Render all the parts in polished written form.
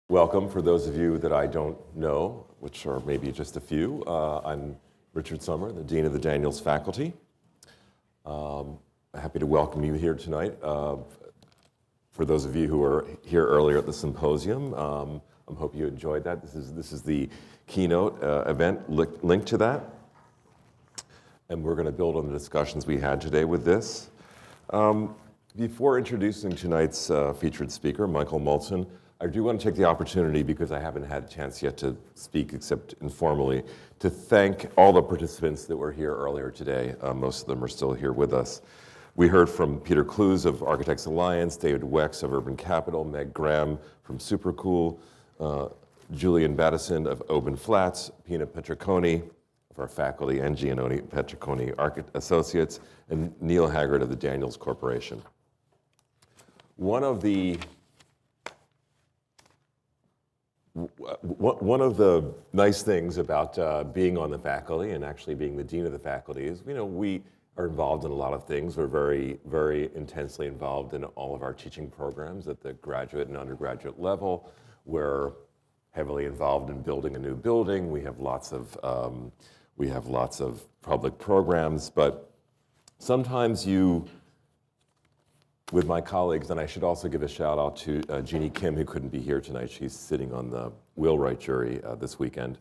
Welcome for those of you that I don't know, which are maybe just a few. I'm Richard Sommer, the Dean of the Daniels Faculty. Happy to welcome you here tonight. For those of you who were here earlier at the symposium, I hope you enjoyed that. This is the Keynote event linked to that. And we're going to build on the discussions we had today with this. Before introducing tonight's featured speaker, Michael Maltzan, I do want to take the opportunity, because I haven't had a chance yet to speak except informally, to thank all the participants that were here earlier today. Most of them are still here with us. We heard from Peter Clues of Architects Alliance, David Wex of Urban Capital, Meg Graham from Supercool, Julian Battison of Open Flats, Pina Petriconi of our faculty, and Giannone Petriconi Associates, and Neil Haggard of the Daniels Corporation. One of the nice things about being on the faculty and actually being the dean of the faculty is, we are involved in a lot of things. We're very, very intensely involved in all of our teaching programs at the graduate and undergraduate level. We're heavily involved in building a new building. We have lots of public programs, but sometimes with my colleagues, and I should also give a shout out to Jeannie Kim, who couldn't be here tonight. She's sitting on the wheelwright jury this weekend,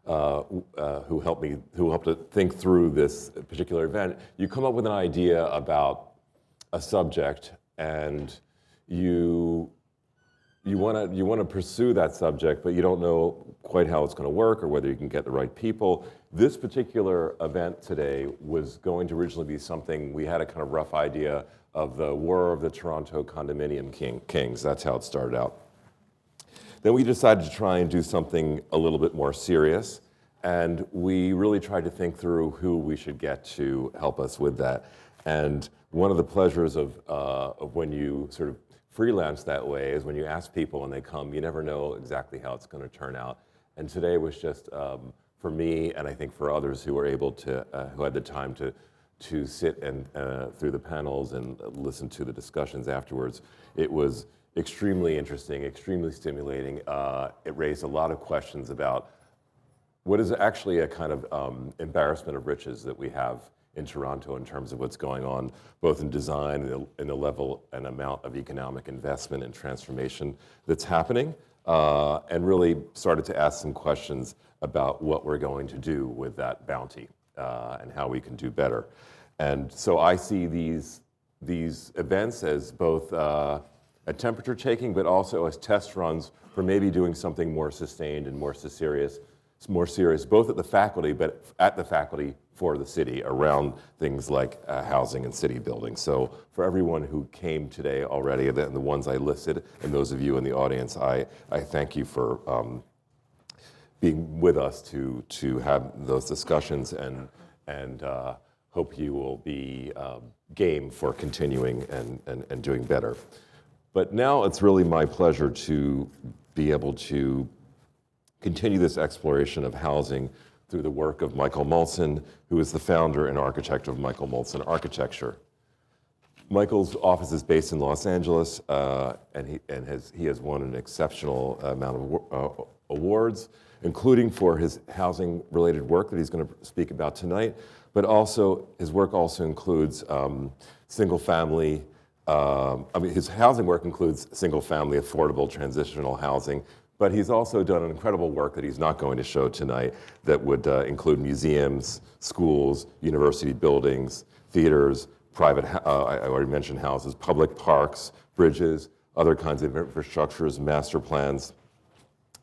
who helped to think through this particular event. You come up with an idea about a subject, and you want to pursue that subject, but you don't know quite how it's going to work or whether you can get the right people. This particular event today was going to originally be something, we had a kind of rough idea of the War of the Toronto Condominium Kings. That's how it started out. Then we decided to try and do something a little bit more serious, and we really tried to think through who we should get to help us with that. And one of the pleasures of when you sort of freelance that way is when you ask people and they come, you never know exactly how it's going to turn out. And today was just, for me, and I think for others who were able to, who had the time to sit and through the panels and listen to the discussions afterwards. It was extremely interesting, extremely stimulating. It raised a lot of questions about what is actually a kind of embarrassment of riches that we have in Toronto in terms of what's going on, both in design and in the level and amount of economic investment and transformation that's happening, and really started to ask some questions about what we're going to do with that bounty and how we can do better. And so I see these events as both a temperature taking, but also as test runs for maybe doing something more sustained and more serious, both at the faculty, but at the faculty for the city around things like housing and city building. So for everyone who came today already, and the ones I listed, and those of you in the audience, I thank you for being with us to have those discussions, and hope you will be game for continuing and doing better. But now it's really my pleasure to be able to continue this exploration of housing through the work of Michael Maltzan, who is the founder and architect of Michael Maltzan Architecture. Michael's office is based in Los Angeles, and he has won an exceptional amount of awards, including for his housing-related work that he's going to speak about tonight. But also, his work also includes single-family. His housing work includes single-family, affordable, transitional housing. But he's also done incredible work that he's not going to show tonight that would include museums, schools, university buildings, theaters, private, I already mentioned houses, public parks, bridges, other kinds of infrastructures, master plans.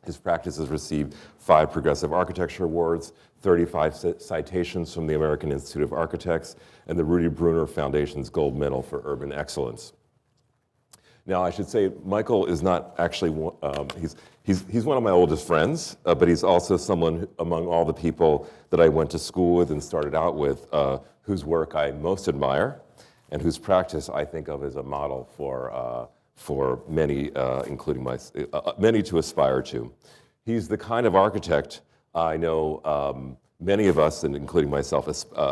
His practice has received 5 Progressive Architecture Awards, 35 citations from the American Institute of Architects, and the Rudy Bruner Foundation's Gold Medal for Urban Excellence. Now, I should say, Michael is not actually, he's one of my oldest friends, but he's also someone among all the people that I went to school with and started out with, whose work I most admire, and whose practice I think of as a model for many, including many to aspire to. He's the kind of architect I know many of us, and including myself,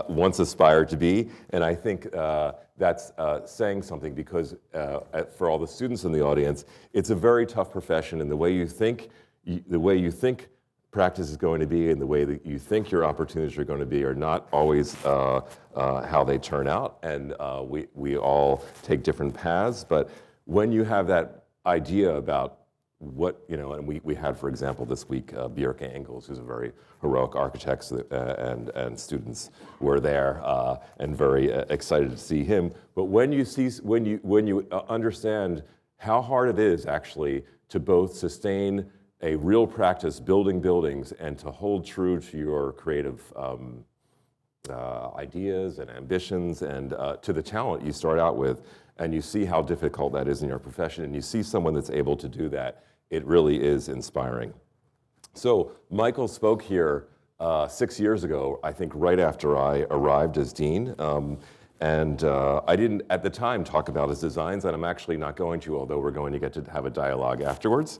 once aspired to be. And I think that's saying something, because for all the students in the audience, it's a very tough profession, and the way you think practice is going to be and the way that you think your opportunities are going to be are not always how they turn out. And we all take different paths, but when you have that idea about what, and we had, for example, this week, Björk Engels, who's a very heroic architect, and students were there and very excited to see him. But when you understand how hard it is actually to both sustain a real practice building buildings and to hold true to your creative ideas and ambitions and to the talent you start out with, and you see how difficult that is in your profession, and you see someone that's able to do that, it really is inspiring. So Michael spoke here 6 years ago, I think right after I arrived as dean. I didn't, at the time, talk about his designs, and I'm actually not going to, although we're going to get to have a dialogue afterwards.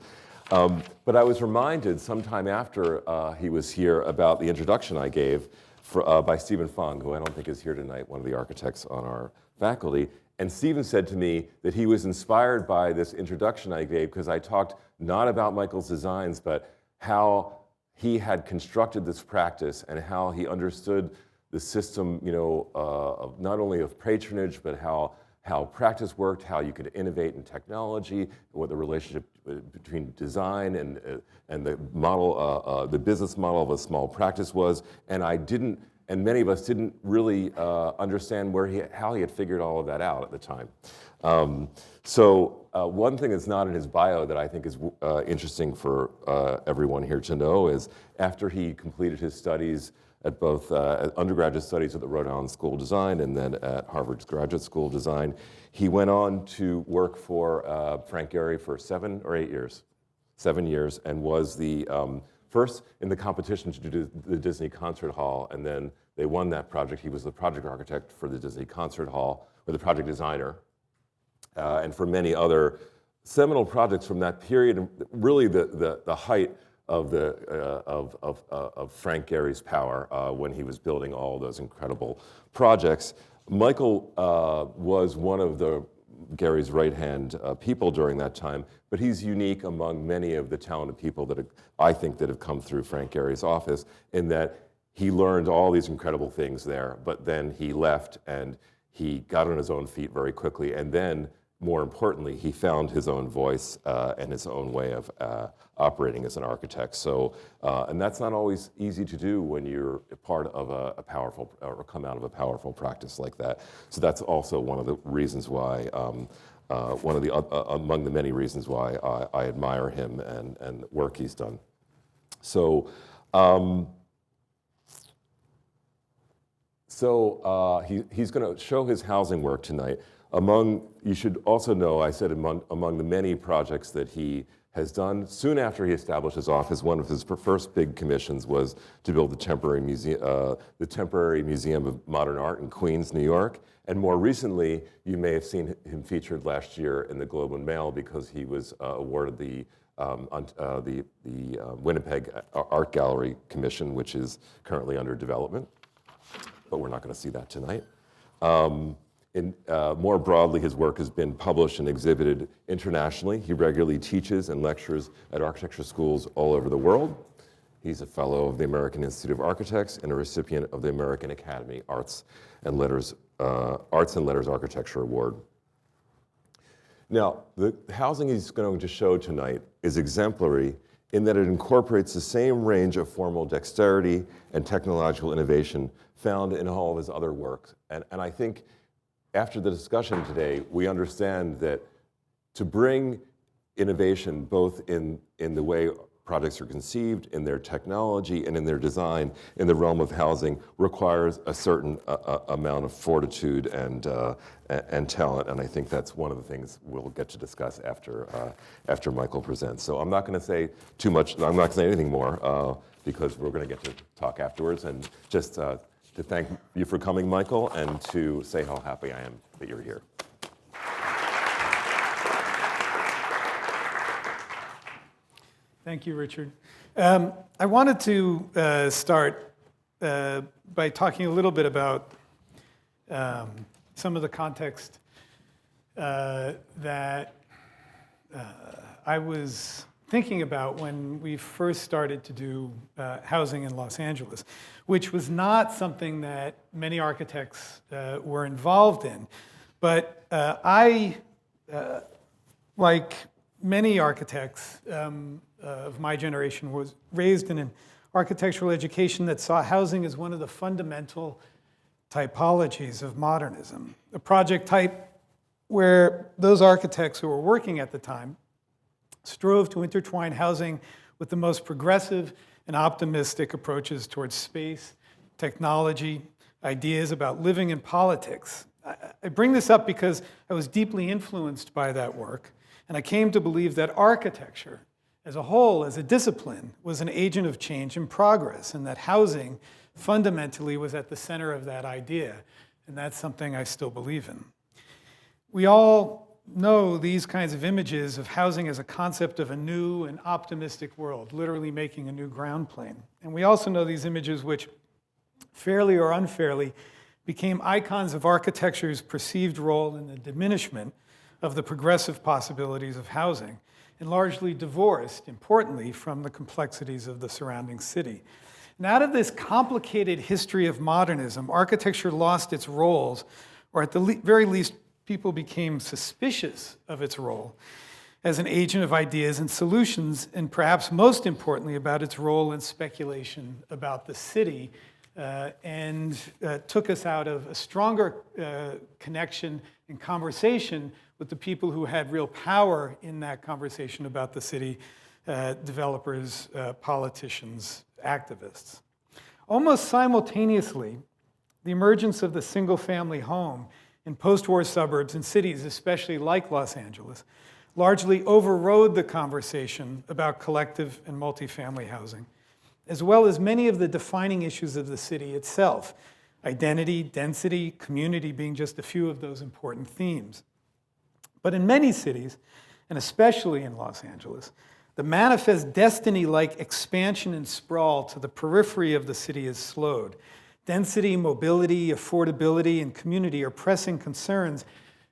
But I was reminded sometime after he was here about the introduction I gave by Stephen Fong, who I don't think is here tonight, one of the architects on our faculty. And Stephen said to me that he was inspired by this introduction I gave because I talked not about Michael's designs, but how he had constructed this practice and how he understood the system, of not only of patronage, but how practice worked, how you could innovate in technology, what the relationship between design and the model, the business model of a small practice was. And many of us didn't really understand how he had figured all of that out at the time. One thing that's not in his bio that I think is interesting for everyone here to know is after he completed his studies at both undergraduate studies at the Rhode Island School of Design and then at Harvard's Graduate School of Design, he went on to work for Frank Gehry for 7 or 8 years, 7 years, and was the first in the competition to do the Disney Concert Hall, and then they won that project. He was the project architect for the Disney Concert Hall, or the project designer, and for many other seminal projects from that period, and really the height of Frank Gehry's power when he was building all those incredible projects. Michael was one of Gehry's right-hand people during that time, but he's unique among many of the talented people that I think that have come through Frank Gehry's office, in that he learned all these incredible things there, but then he left and he got on his own feet very quickly, and then, more importantly, he found his own voice and his own way of operating as an architect. So, and that's not always easy to do when you're part of a powerful, or come out of a powerful practice like that. So that's also one of the reasons why, among the many reasons why I admire him and the work he's done. So, he's going to show his housing work tonight. You should also know, I said among the many projects that he has done, soon after he established his office, one of his first big commissions was to build the temporary Museum of Modern Art in Queens, New York. And more recently, you may have seen him featured last year in the Globe and Mail because he was awarded the Winnipeg Art Gallery Commission, which is currently under development. But we're not going to see that tonight. More broadly, his work has been published and exhibited internationally. He regularly teaches and lectures at architecture schools all over the world. He's a fellow of the American Institute of Architects and a recipient of the American Academy Arts and Letters Architecture Award. Now, the housing he's going to show tonight is exemplary in that it incorporates the same range of formal dexterity and technological innovation found in all of his other work. And I think after the discussion today, we understand that to bring innovation both in the way projects are conceived, in their technology, and in their design in the realm of housing requires a certain amount of fortitude and talent. And I think that's one of the things we'll get to discuss after Michael presents. So I'm not going to say too much. I'm not going to say anything more because we're going to get to talk afterwards. And just to thank you for coming, Michael, and to say how happy I am that you're here. Thank you, Richard. I wanted to start by talking a little bit about some of the context that I was thinking about when we first started to do housing in Los Angeles, which was not something that many architects were involved in. But I, like many architects of my generation, was raised in an architectural education that saw housing as one of the fundamental typologies of modernism, a project type where those architects who were working at the time strove to intertwine housing with the most progressive and optimistic approaches towards space, technology, ideas about living and politics. I bring this up because I was deeply influenced by that work, and I came to believe that architecture as a whole, as a discipline, was an agent of change and progress, and that housing fundamentally was at the center of that idea, and that's something I still believe in. We all know these kinds of images of housing as a concept of a new and optimistic world, literally making a new ground plane. And we also know these images which, fairly or unfairly, became icons of architecture's perceived role in the diminishment of the progressive possibilities of housing, and largely divorced, importantly, from the complexities of the surrounding city. And out of this complicated history of modernism, architecture lost its roles, or at the very least, people became suspicious of its role as an agent of ideas and solutions, and perhaps most importantly, about its role in speculation about the city, and took us out of a stronger connection and conversation with the people who had real power in that conversation about the city, developers, politicians, activists. Almost simultaneously, the emergence of the single-family home in post-war suburbs and cities, especially like Los Angeles, largely overrode the conversation about collective and multifamily housing, as well as many of the defining issues of the city itself, identity, density, community being just a few of those important themes. But in many cities, and especially in Los Angeles, the manifest destiny-like expansion and sprawl to the periphery of the city is slowed. Density, mobility, affordability, and community are pressing concerns,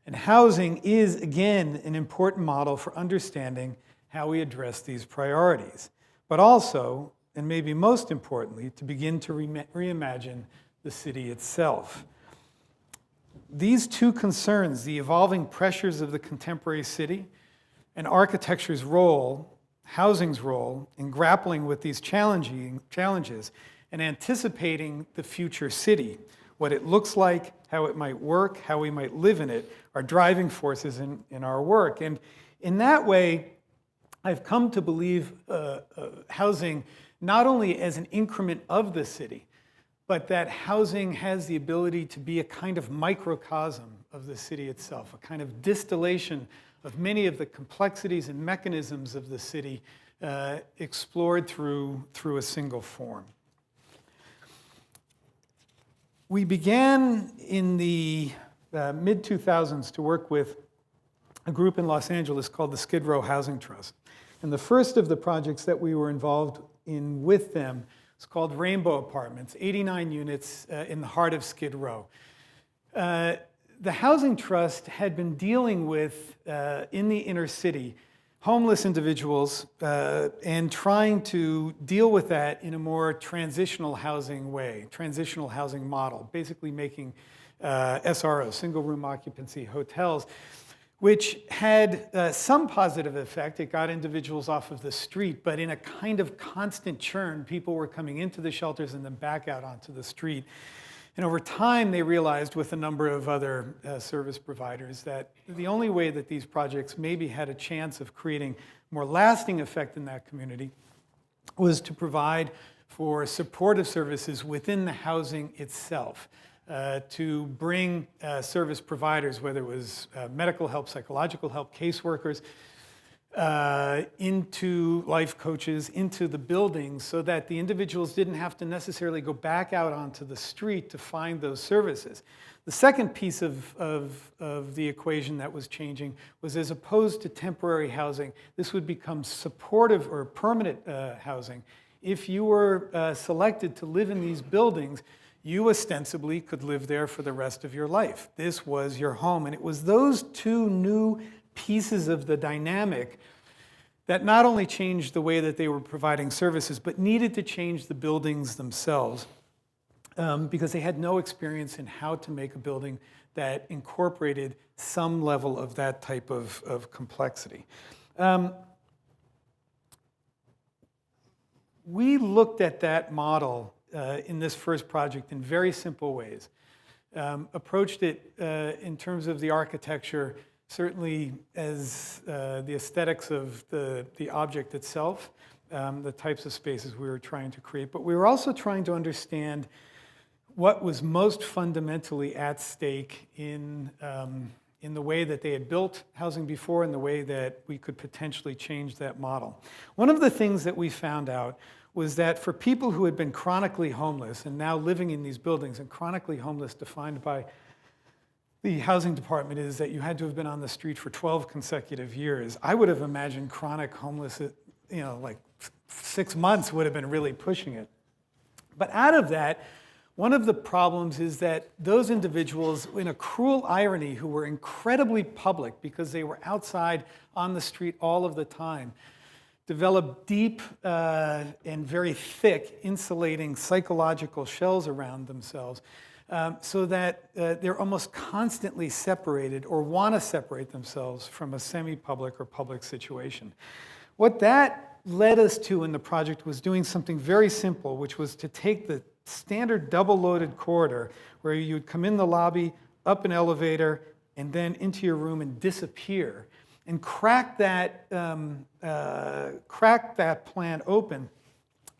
and housing is, again, an important model for understanding how we address these priorities. But also, and maybe most importantly, to begin to reimagine the city itself. These two concerns, the evolving pressures of the contemporary city and architecture's role, housing's role, in grappling with these challenges and anticipating the future city, what it looks like, how it might work, how we might live in it, are driving forces in our work. And in that way, I've come to believe housing not only as an increment of the city, but that housing has the ability to be a kind of microcosm of the city itself, a kind of distillation of many of the complexities and mechanisms of the city explored through a single form. We began in the mid-2000s to work with a group in Los Angeles called the Skid Row Housing Trust. And the first of the projects that we were involved in with them is called Rainbow Apartments, 89 units in the heart of Skid Row. The Housing Trust had been dealing with, in the inner city, homeless individuals and trying to deal with that in a more transitional housing way, transitional housing model, basically making SROs, single room occupancy hotels, which had some positive effect. It got individuals off of the street, but in a kind of constant churn, people were coming into the shelters and then back out onto the street. And over time, they realized with a number of other service providers that the only way that these projects maybe had a chance of creating more lasting effect in that community was to provide for supportive services within the housing itself. To bring service providers, whether it was medical help, psychological help, caseworkers, into life coaches, into the buildings, so that the individuals didn't have to necessarily go back out onto the street to find those services. The second piece of the equation that was changing was, as opposed to temporary housing, this would become supportive or permanent housing, if you were selected to live in these buildings, you ostensibly could live there for the rest of your life. This was your home. And it was those two new pieces of the dynamic that not only changed the way that they were providing services, but needed to change the buildings themselves because they had no experience in how to make a building that incorporated some level of that type of complexity. We looked at that model in this first project in very simple ways. Approached it in terms of the architecture, certainly as the aesthetics of the object itself, the types of spaces we were trying to create, but we were also trying to understand what was most fundamentally at stake in the way that they had built housing before and the way that we could potentially change that model. One of the things that we found out was that for people who had been chronically homeless and now living in these buildings, and chronically homeless defined by the housing department is that you had to have been on the street for 12 consecutive years. I would have imagined chronic homeless, like 6 months would have been really pushing it. But out of that, one of the problems is that those individuals, in a cruel irony, who were incredibly public because they were outside on the street all of the time, developed deep and very thick insulating psychological shells around themselves so that they're almost constantly separated or want to separate themselves from a semi-public or public situation. What that led us to in the project was doing something very simple, which was to take the standard double-loaded corridor where you'd come in the lobby, up an elevator, and then into your room and disappear, and crack that plan open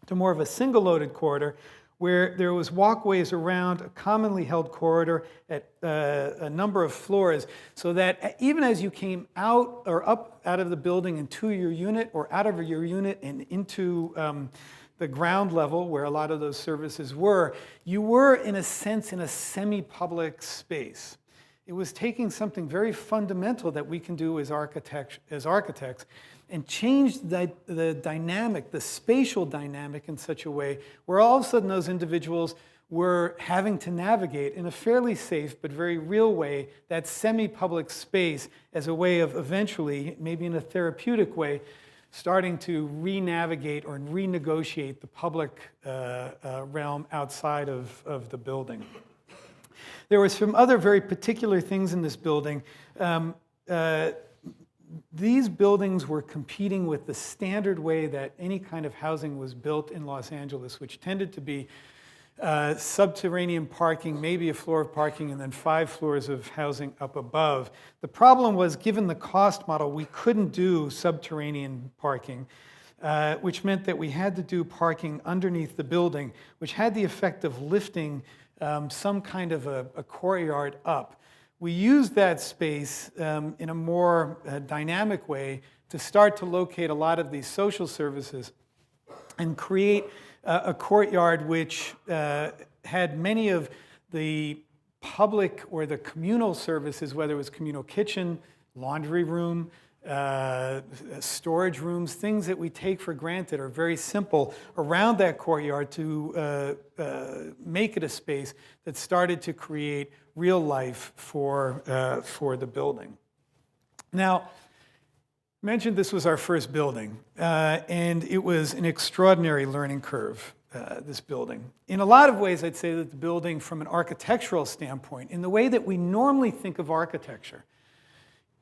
to more of a single-loaded corridor where there was walkways around a commonly held corridor at a number of floors, so that even as you came out or up out of the building into your unit or out of your unit and into the ground level where a lot of those services were, you were, in a sense, in a semi-public space. It was taking something very fundamental that we can do as architects and change the dynamic, the spatial dynamic in such a way where all of a sudden those individuals were having to navigate in a fairly safe but very real way that semi-public space as a way of eventually, maybe in a therapeutic way, starting to re-navigate or renegotiate the public realm outside of the building. There were some other very particular things in this building. These buildings were competing with the standard way that any kind of housing was built in Los Angeles, which tended to be subterranean parking, maybe a floor of parking, and then 5 floors of housing up above. The problem was, given the cost model, we couldn't do subterranean parking, which meant that we had to do parking underneath the building, which had the effect of lifting some kind of a courtyard up. We used that space in a more dynamic way to start to locate a lot of these social services and create a courtyard which had many of the public or the communal services, whether it was communal kitchen, laundry room, storage rooms, things that we take for granted are very simple around that courtyard to make it a space that started to create real life for the building. Now, I mentioned this was our first building, and it was an extraordinary learning curve, this building. In a lot of ways, I'd say that the building, from an architectural standpoint, in the way that we normally think of architecture,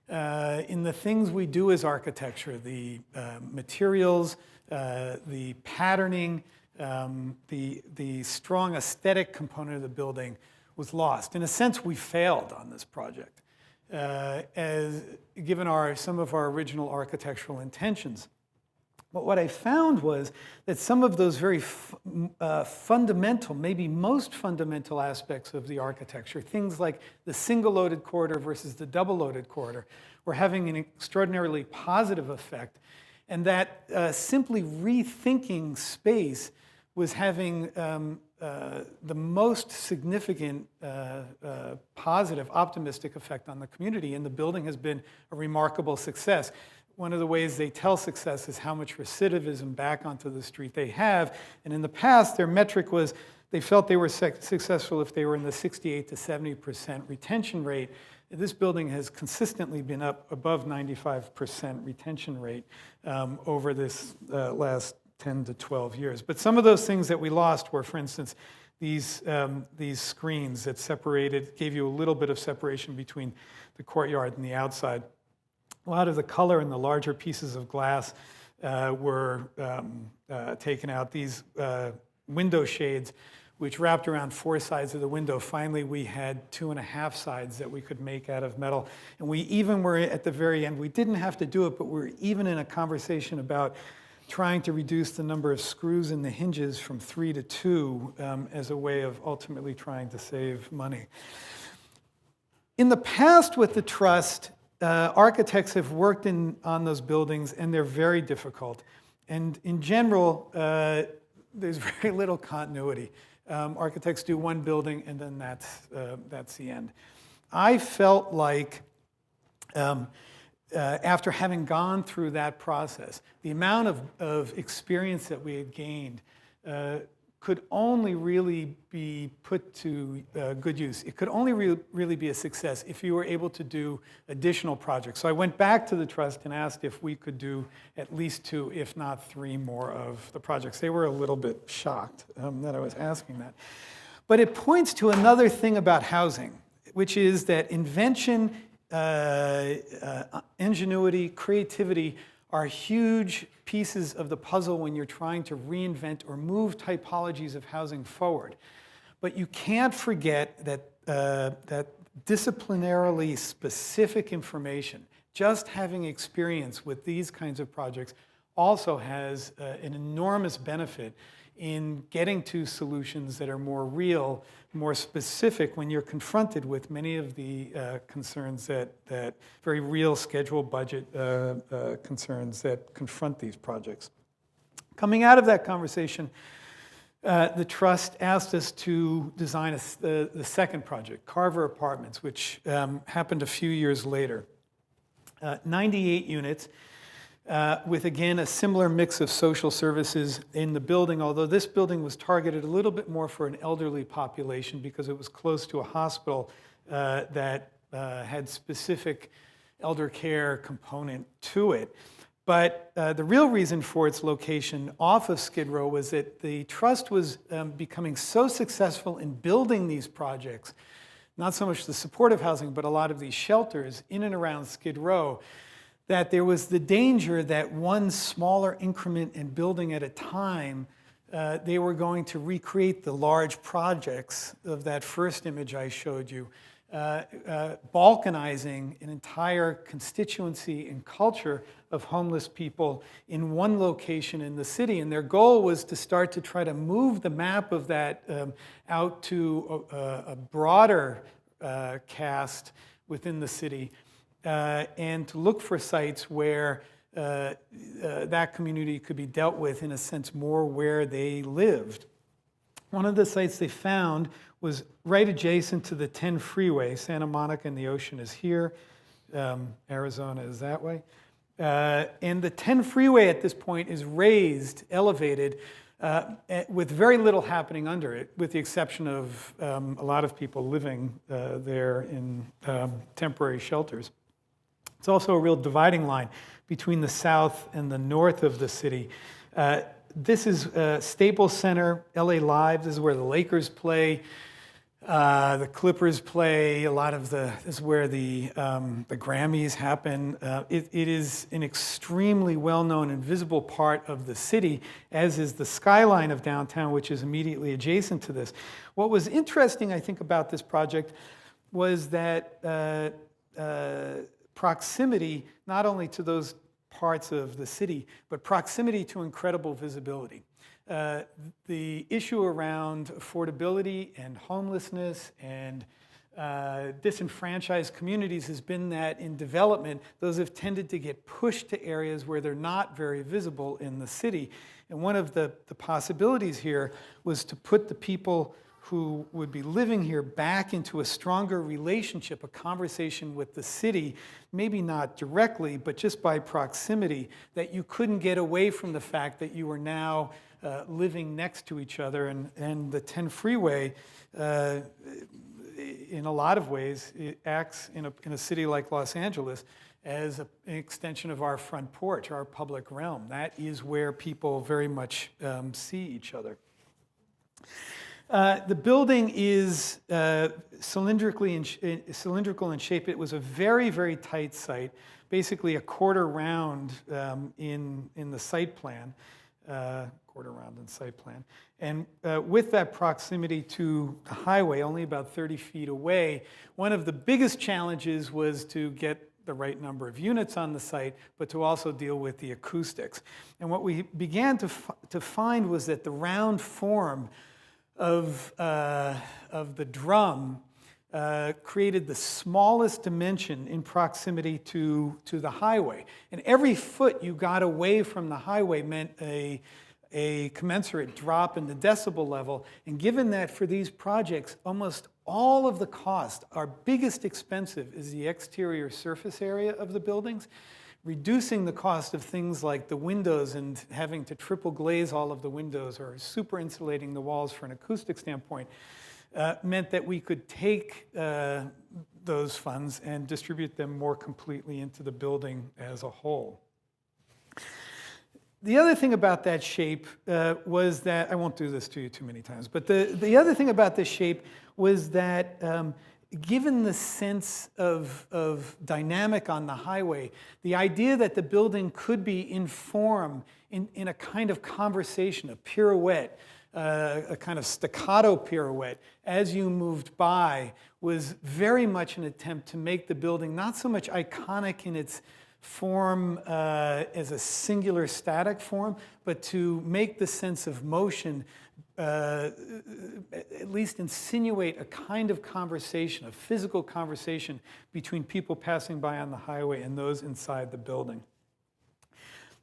in the things we do as architecture, the materials, the patterning, the strong aesthetic component of the building was lost. In a sense, we failed on this project, given some of our original architectural intentions. But what I found was that some of those very fundamental, maybe most fundamental aspects of the architecture, things like the single-loaded corridor versus the double-loaded corridor, were having an extraordinarily positive effect, and that simply rethinking space was having the most significant positive, optimistic effect on the community, and the building has been a remarkable success. one of the ways they tell success is how much recidivism back onto the street they have. And in the past, their metric was they felt they were successful if they were in the 68 to 70% retention rate. This building has consistently been up above 95% retention rate over this last 10 to 12 years. But some of those things that we lost were, for instance, these screens that separated, gave you a little bit of separation between the courtyard and the outside. A lot of the color in the larger pieces of glass were taken out. These window shades, which wrapped around 4 sides of the window. Finally, we had 2.5 sides that we could make out of metal. And we even were at the very end, we didn't have to do it, but we were even in a conversation about trying to reduce the number of screws in the hinges from 3 to 2 as a way of ultimately trying to save money. In the past with the trust, architects have worked on those buildings, and they're very difficult. And in general, there's very little continuity. Architects do one building, and then that's the end. I felt like after having gone through that process, the amount of experience that we had gained could only really be put to good use. It could only really be a success if you were able to do additional projects. So I went back to the trust and asked if we could do at least 2, if not 3 more of the projects. They were a little bit shocked that I was asking that. But it points to another thing about housing, which is that invention, ingenuity, creativity are huge pieces of the puzzle when you're trying to reinvent or move typologies of housing forward. But you can't forget that disciplinarily specific information, just having experience with these kinds of projects, also has an enormous benefit in getting to solutions that are more real, more specific when you're confronted with many of the concerns that very real schedule budget concerns that confront these projects. Coming out of that conversation, the trust asked us to design the second project, Carver Apartments, which happened a few years later. 98 units. With, again, a similar mix of social services in the building, although this building was targeted a little bit more for an elderly population because it was close to a hospital that had specific elder care component to it. But the real reason for its location off of Skid Row was that the trust was becoming so successful in building these projects, not so much the supportive housing, but a lot of these shelters in and around Skid Row, that there was the danger that one smaller increment in building at a time, they were going to recreate the large projects of that first image I showed you, balkanizing an entire constituency and culture of homeless people in one location in the city. And their goal was to start to try to move the map of that out to a broader cast within the city. And to look for sites where that community could be dealt with, in a sense, more where they lived. One of the sites they found was right adjacent to the 10 freeway. Santa Monica and the ocean is here. Arizona is that way. And the 10 freeway at this point is raised, elevated, with very little happening under it, with the exception of a lot of people living there in temporary shelters. It's also a real dividing line between the south and the north of the city. This is Staples Center, LA Live. This is where the Lakers play, the Clippers play. This is where the Grammys happen. It is an extremely well-known and visible part of the city, as is the skyline of downtown, which is immediately adjacent to this. What was interesting, I think, about this project was that proximity, not only to those parts of the city, but proximity to incredible visibility. The issue around affordability and homelessness and disenfranchised communities has been that in development, those have tended to get pushed to areas where they're not very visible in the city. And one of the possibilities here was to put the people who would be living here back into a stronger relationship, a conversation with the city, maybe not directly, but just by proximity, that you couldn't get away from the fact that you were now living next to each other. And the 10 freeway, in a lot of ways, it acts in a city like Los Angeles as an extension of our front porch, our public realm. That is where people very much see each other. The building is cylindrical in shape. It was a very, very tight site, basically a quarter round in the site plan, And with that proximity to the highway, only about 30 feet away, one of the biggest challenges was to get the right number of units on the site, but to also deal with the acoustics. And what we began to find was that the round form of the drum created the smallest dimension in proximity to the highway. And every foot you got away from the highway meant a commensurate drop in the decibel level. And given that for these projects, almost all of the cost, our biggest expensive is the exterior surface area of the buildings. Reducing the cost of things like the windows and having to triple glaze all of the windows or super insulating the walls for an acoustic standpoint meant that we could take those funds and distribute them more completely into the building as a whole. The other thing about that shape was that, I won't do this to you too many times, but the other thing about this shape was that given the sense of dynamic on the highway, the idea that the building could be in form, in a kind of conversation, a pirouette, a kind of staccato pirouette as you moved by, was very much an attempt to make the building not so much iconic in its form as a singular static form, but to make the sense of motion at least insinuate a kind of conversation, a physical conversation between people passing by on the highway and those inside the building.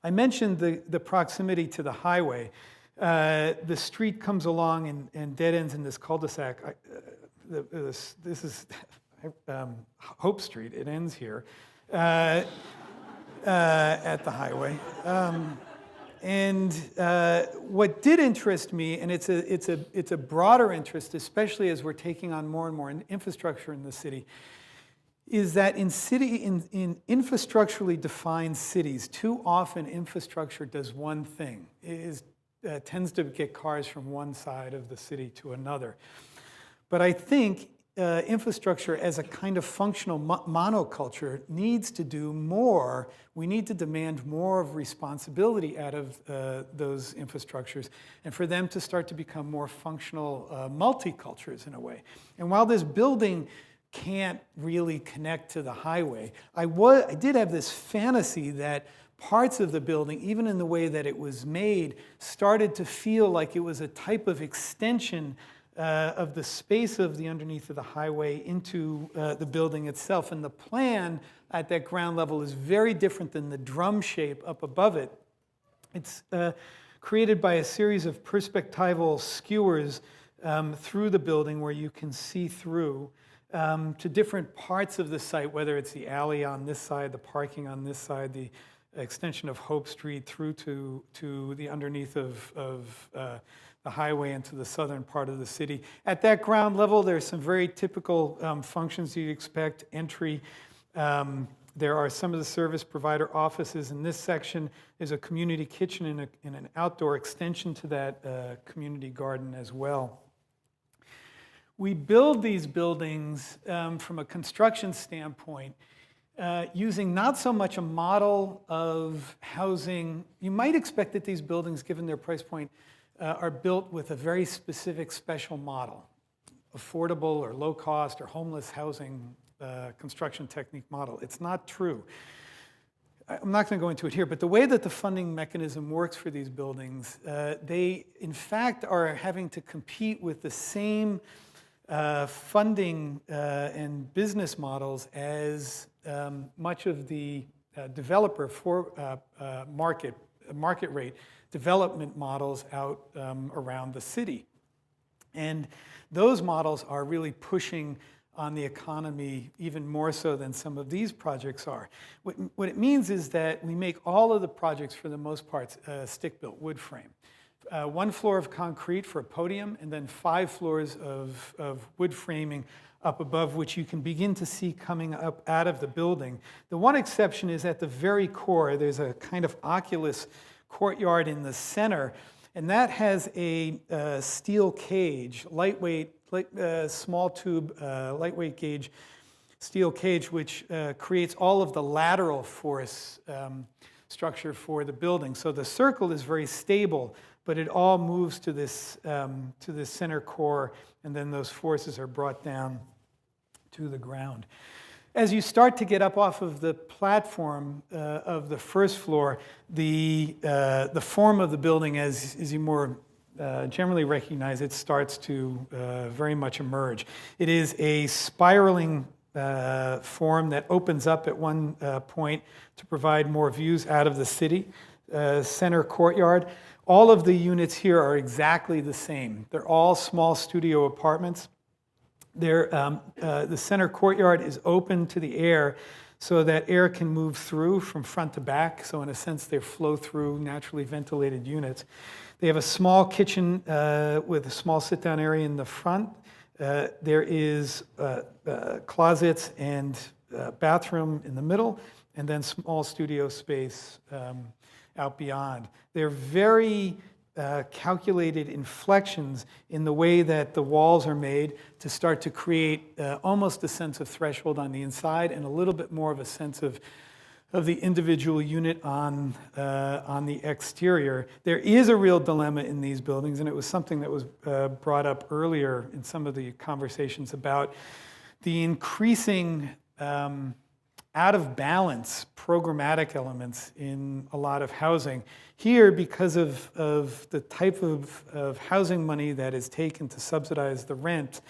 I mentioned the proximity to the highway. The street comes along and dead ends in this cul-de-sac. This is Hope Street. It ends here. At the highway. What did interest me, and it's a broader interest, especially as we're taking on more and more infrastructure in the city, is that in infrastructurally defined cities, too often infrastructure does one thing. It tends to get cars from one side of the city to another. But I think infrastructure as a kind of functional monoculture needs to do more. We need to demand more of responsibility out of those infrastructures and for them to start to become more functional multicultures in a way. And while this building can't really connect to the highway, I did have this fantasy that parts of the building, even in the way that it was made, started to feel like it was a type of extension of the space of the underneath of the highway into the building itself. And the plan at that ground level is very different than the drum shape up above it. It's created by a series of perspectival skewers through the building where you can see through to different parts of the site, whether it's the alley on this side, the parking on this side, the extension of Hope Street through to the underneath of the highway into the southern part of the city. At that ground level, there's some very typical functions you'd expect. Entry, there are some of the service provider offices. In this section, there's a community kitchen and an outdoor extension to that community garden as well. We build these buildings from a construction standpoint using not so much a model of housing. You might expect that these buildings, given their price point, are built with a very specific special model, affordable or low cost or homeless housing construction technique model. It's not true. I'm not going to go into it here, but the way that the funding mechanism works for these buildings, they in fact are having to compete with the same funding and business models as much of the developer for market rate development models out around the city. And those models are really pushing on the economy even more so than some of these projects are. What it means is that we make all of the projects, for the most part, stick-built wood frame. 1 floor of concrete for a podium, and then 5 floors of wood framing up above, which you can begin to see coming up out of the building. The one exception is at the very core. There's a kind of oculus courtyard in the center, and that has a steel cage, lightweight, small tube, lightweight gauge steel cage, which creates all of the lateral force structure for the building. So the circle is very stable, but it all moves to this center core, and then those forces are brought down to the ground. As you start to get up off of the platform of the first floor, the form of the building, as you more generally recognize, it starts to very much emerge. It is a spiraling form that opens up at one point to provide more views out of the city. Center courtyard. All of the units here are exactly the same. They're all small studio apartments. The center courtyard is open to the air so that air can move through from front to back. So in a sense, they flow through naturally ventilated units. They have a small kitchen with a small sit-down area in the front. There is closets and bathroom in the middle, and then small studio space out beyond. They're very calculated inflections in the way that the walls are made to start to create almost a sense of threshold on the inside and a little bit more of a sense of the individual unit on the exterior. There is a real dilemma in these buildings, and it was something that was brought up earlier in some of the conversations about the increasing out of balance programmatic elements in a lot of housing. Here, because of the type of housing money that is taken to subsidize the rent,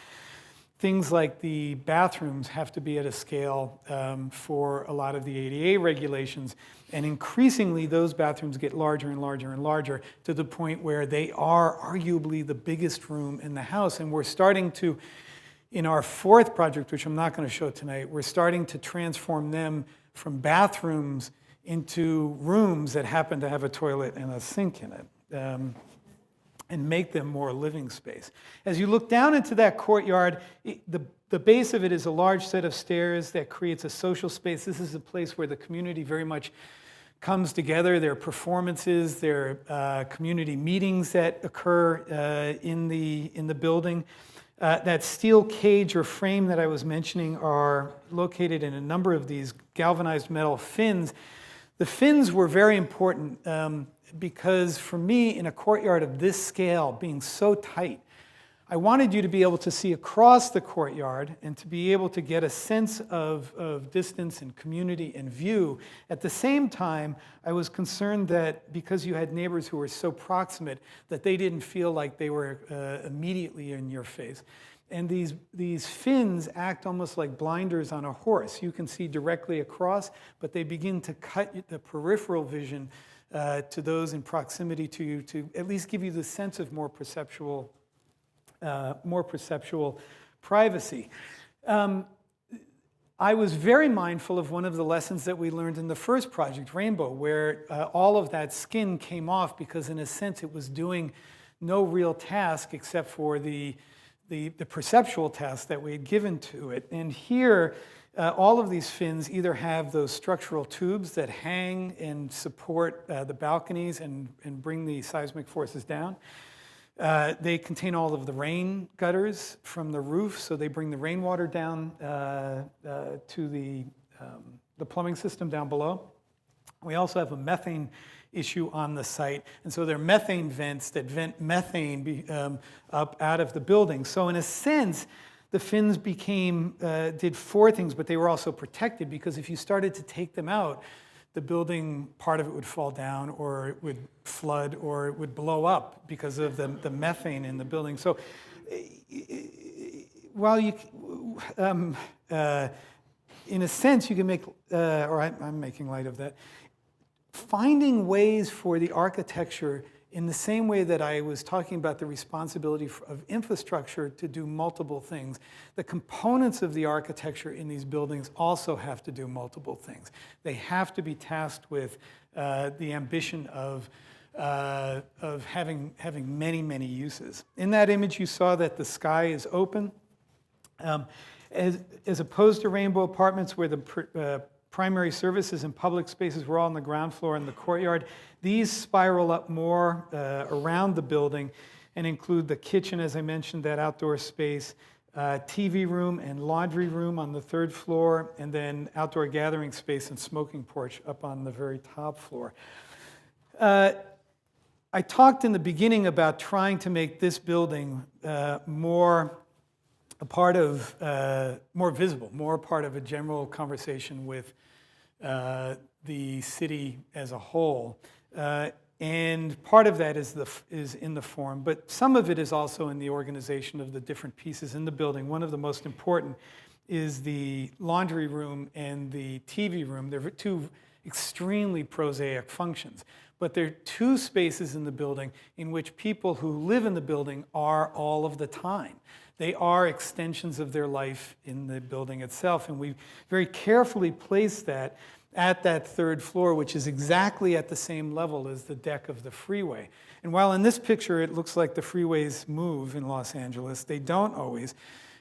things like the bathrooms have to be at a scale for a lot of the ADA regulations. And increasingly, those bathrooms get larger and larger and larger to the point where they are arguably the biggest room in the house. And we're starting to, in our 4th project, which I'm not going to show tonight, we're starting to transform them from bathrooms into rooms that happen to have a toilet and a sink in it, and make them more living space. As you look down into that courtyard, the base of it is a large set of stairs that creates a social space. This is a place where the community very much comes together. There are performances, there are community meetings that occur in the building. That steel cage or frame that I was mentioning are located in a number of these galvanized metal fins. The fins were very important because for me, in a courtyard of this scale, being so tight, I wanted you to be able to see across the courtyard and to be able to get a sense of distance and community and view. At the same time, I was concerned that because you had neighbors who were so proximate, that they didn't feel like they were immediately in your face. And these fins act almost like blinders on a horse. You can see directly across, but they begin to cut the peripheral vision to those in proximity to you to at least give you the sense of more perceptual privacy. I was very mindful of one of the lessons that we learned in the first project, Rainbow, where all of that skin came off because in a sense it was doing no real task except for the perceptual task that we had given to it. And here, all of these fins either have those structural tubes that hang and support the balconies and bring the seismic forces down. They contain all of the rain gutters from the roof, so they bring the rainwater down to the plumbing system down below. We also have a methane issue on the site, and so there are methane vents that vent methane up out of the building. So in a sense, the fins did 4 things, but they were also protected because if you started to take them out, the building, part of it would fall down, or it would flood, or it would blow up because of the methane in the building. So while you, in a sense, you can make, or I'm making light of that, finding ways for the architecture in the same way that I was talking about the responsibility of infrastructure to do multiple things, the components of the architecture in these buildings also have to do multiple things. They have to be tasked with the ambition of having many, many uses. In that image, you saw that the sky is open. As opposed to rainbow apartments where the primary services and public spaces were all on the ground floor in the courtyard, these spiral up more around the building and include the kitchen, as I mentioned, that outdoor space, TV room and laundry room on the 3rd floor, and then outdoor gathering space and smoking porch up on the very top floor. I talked in the beginning about trying to make this building more visible, more a part of a general conversation with the city as a whole. And part of that is in the form, but some of it is also in the organization of the different pieces in the building. One of the most important is the laundry room and the TV room. They're two extremely prosaic functions, but they're two spaces in the building in which people who live in the building are all of the time. They are extensions of their life in the building itself, and we very carefully placed that at that 3rd floor, which is exactly at the same level as the deck of the freeway. And while in this picture it looks like the freeways move in Los Angeles, they don't always.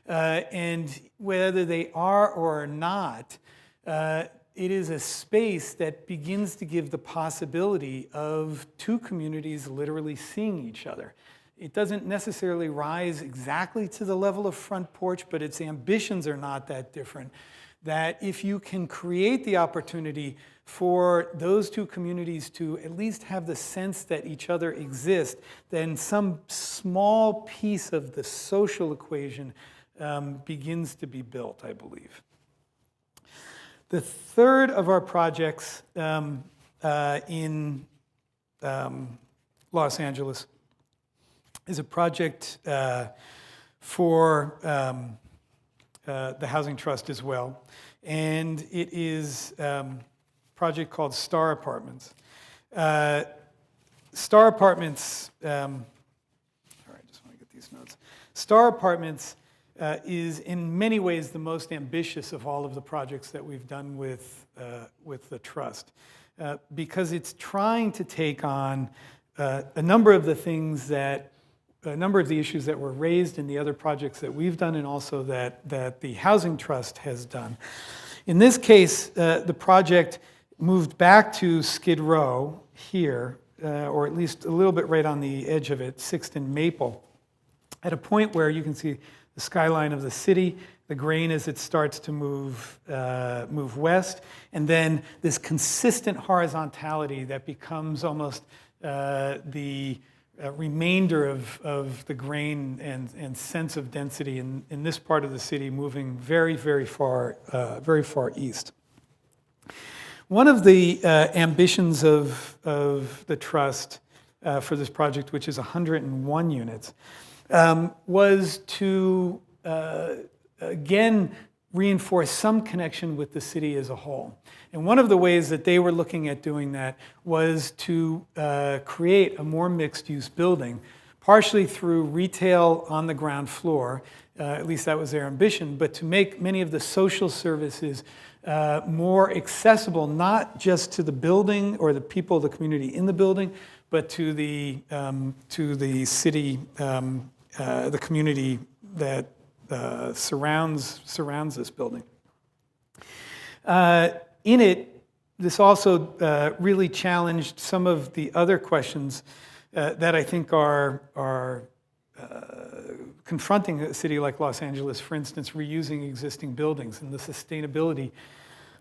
And whether they are or not, it is a space that begins to give the possibility of two communities literally seeing each other. It doesn't necessarily rise exactly to the level of front porch, but its ambitions are not that different. That if you can create the opportunity for those two communities to at least have the sense that each other exist, then some small piece of the social equation begins to be built, I believe. The third of our projects in Los Angeles is a project for the Housing Trust as well. And it is a project called Star Apartments. Star Apartments, sorry, I just want to get these notes. Star Apartments is in many ways the most ambitious of all of the projects that we've done with the Trust, because it's trying to take on a number of the things that a number of the issues that were raised in the other projects that we've done and also that the Housing Trust has done. In this case, the project moved back to Skid Row here, or at least a little bit right on the edge of it, 6th and Maple, at a point where you can see the skyline of the city, the grain as it starts to move west, and then this consistent horizontality that becomes almost the remainder of the grain and sense of density in this part of the city, moving very, very far east. One of the ambitions of the Trust for this project, which is 101 units, was to again reinforce some connection with the city as a whole. And one of the ways that they were looking at doing that was to create a more mixed-use building, partially through retail on the ground floor, at least that was their ambition, but to make many of the social services more accessible, not just to the building or the people, the community in the building, but to the city, the community that surrounds this building. In it, this also really challenged some of the other questions that I think are confronting a city like Los Angeles, for instance, reusing existing buildings and the sustainability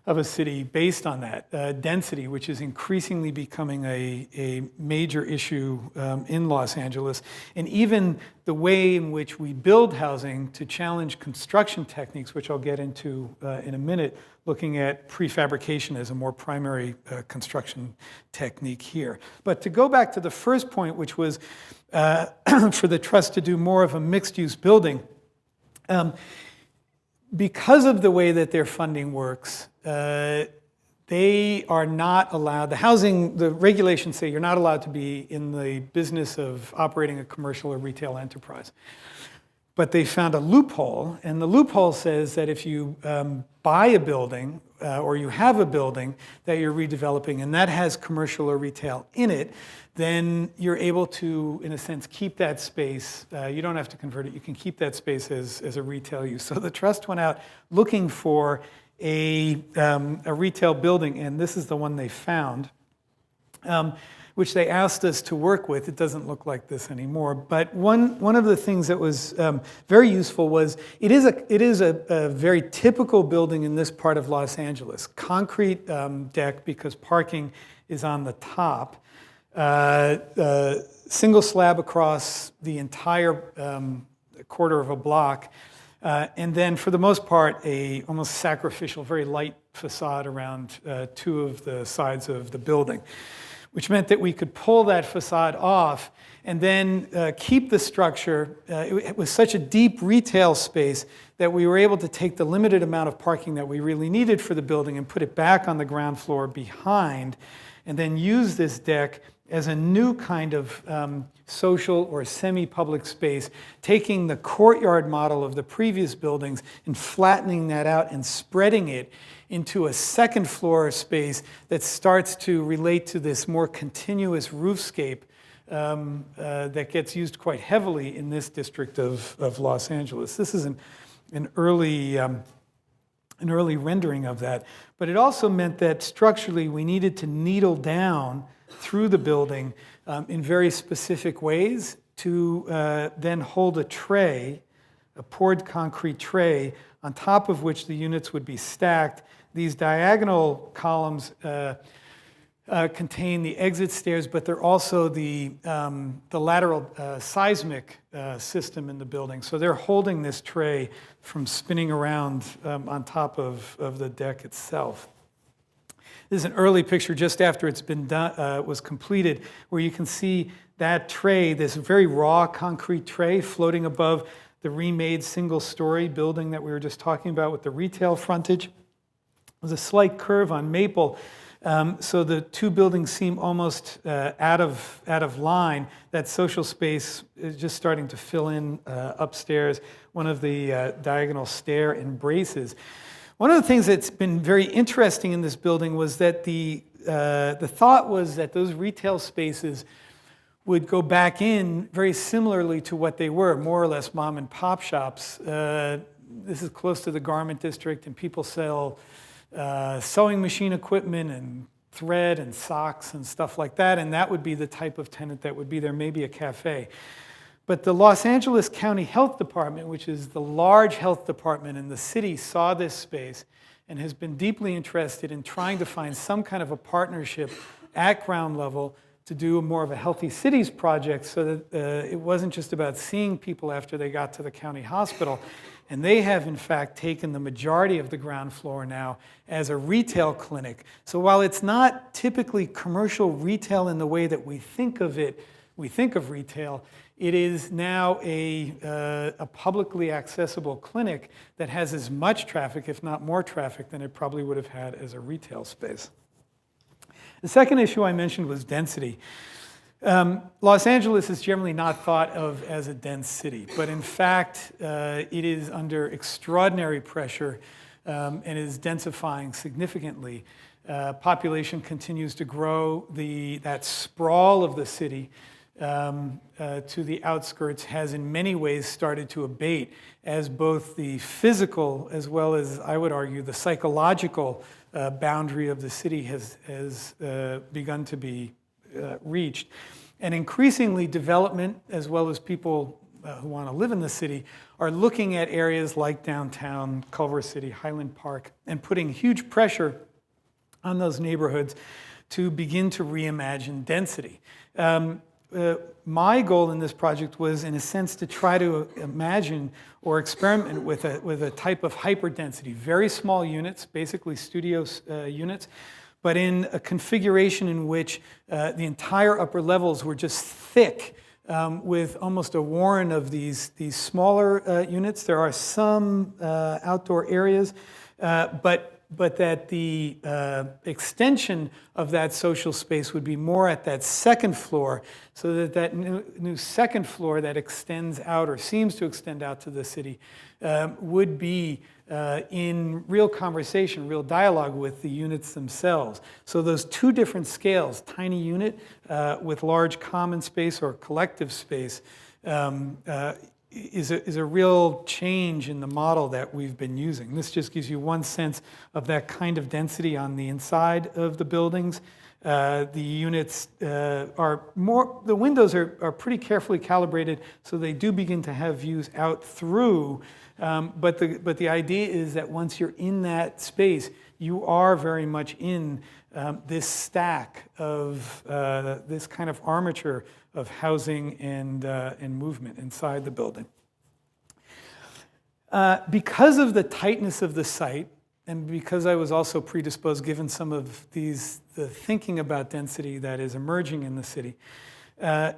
of a city based on that. Density, which is increasingly becoming a major issue in Los Angeles, and even the way in which we build housing to challenge construction techniques, which I'll get into in a minute, looking at prefabrication as a more primary construction technique here. But to go back to the first point, which was for the Trust to do more of a mixed-use building, because of the way that their funding works, they they are not allowed, the regulations say you're not allowed to be in the business of operating a commercial or retail enterprise. But they found a loophole, and the loophole says that if you buy a building or you have a building that you're redeveloping and that has commercial or retail in it, then you're able to, in a sense, keep that space. You don't have to convert it. You can keep that space as a retail use. So the trust went out looking for a retail building, and this is the one they found, which they asked us to work with. It doesn't look like this anymore, but one of the things that was very useful was it is a very typical building in this part of Los Angeles. Concrete deck because parking is on the top. Single slab across the entire quarter of a block. And then, for the most part, a almost sacrificial, very light facade around two of the sides of the building, which meant that we could pull that facade off and then keep the structure. It was such a deep retail space that we were able to take the limited amount of parking that we really needed for the building and put it back on the ground floor behind, and then use this deck as a new kind of social or semi-public space, taking the courtyard model of the previous buildings and flattening that out and spreading it into a second floor space that starts to relate to this more continuous roofscape that gets used quite heavily in this district of Los Angeles. This is an early rendering of that. But it also meant that structurally we needed to needle down through the building in very specific ways to then hold a tray, a poured concrete tray, on top of which the units would be stacked. These diagonal columns contain the exit stairs, but they're also the lateral seismic system in the building. So they're holding this tray from spinning around on top of the deck itself. This is an early picture just after it's been done, was completed, where you can see that tray, this very raw concrete tray floating above the remade single-story building that we were just talking about with the retail frontage. There's a slight curve on Maple, so the two buildings seem almost out of line. That social space is just starting to fill in upstairs, one of the diagonal stair embraces. One of the things that's been very interesting in this building was that the thought was that those retail spaces would go back in very similarly to what they were, more or less mom and pop shops. This is close to the garment district, and people sell sewing machine equipment and thread and socks and stuff like that, and that would be the type of tenant that would be there, maybe a cafe. But the Los Angeles County Health Department, which is the large health department in the city, saw this space and has been deeply interested in trying to find some kind of a partnership at ground level to do more of a healthy cities project so that it wasn't just about seeing people after they got to the county hospital. And they have, in fact, taken the majority of the ground floor now as a retail clinic. So while it's not typically commercial retail in the way that we think of it, we think of retail, it is now a publicly accessible clinic that has as much traffic, if not more traffic, than it probably would have had as a retail space. The second issue I mentioned was density. Los Angeles is generally not thought of as a dense city, but in fact, it is under extraordinary pressure and is densifying significantly. Population continues to grow. That sprawl of the city to the outskirts has in many ways started to abate as both the physical as well as, I would argue, the psychological boundary of the city has begun to be reached. And increasingly, development, as well as people who want to live in the city, are looking at areas like downtown, Culver City, Highland Park, and putting huge pressure on those neighborhoods to begin to reimagine density. My goal in this project was, in a sense, to try to imagine or experiment with a type of hyperdensity, very small units, basically studio units, but in a configuration in which the entire upper levels were just thick with almost a warren of these smaller units. There are some outdoor areas, but but that the extension of that social space would be more at that second floor, so that that new second floor that extends out or seems to extend out to the city would be in real conversation, real dialogue with the units themselves. So those two different scales, tiny unit with large common space or collective space, is a real change in the model that we've been using. This just gives you one sense of that kind of density on the inside of the buildings. The units are more, the windows are pretty carefully calibrated, so they do begin to have views out through. But the idea is that once you're in that space, you are very much in this stack of this kind of armature of housing and movement inside the building. Because of the tightness of the site, and because I was also predisposed, given some of the thinking about density that is emerging in the city,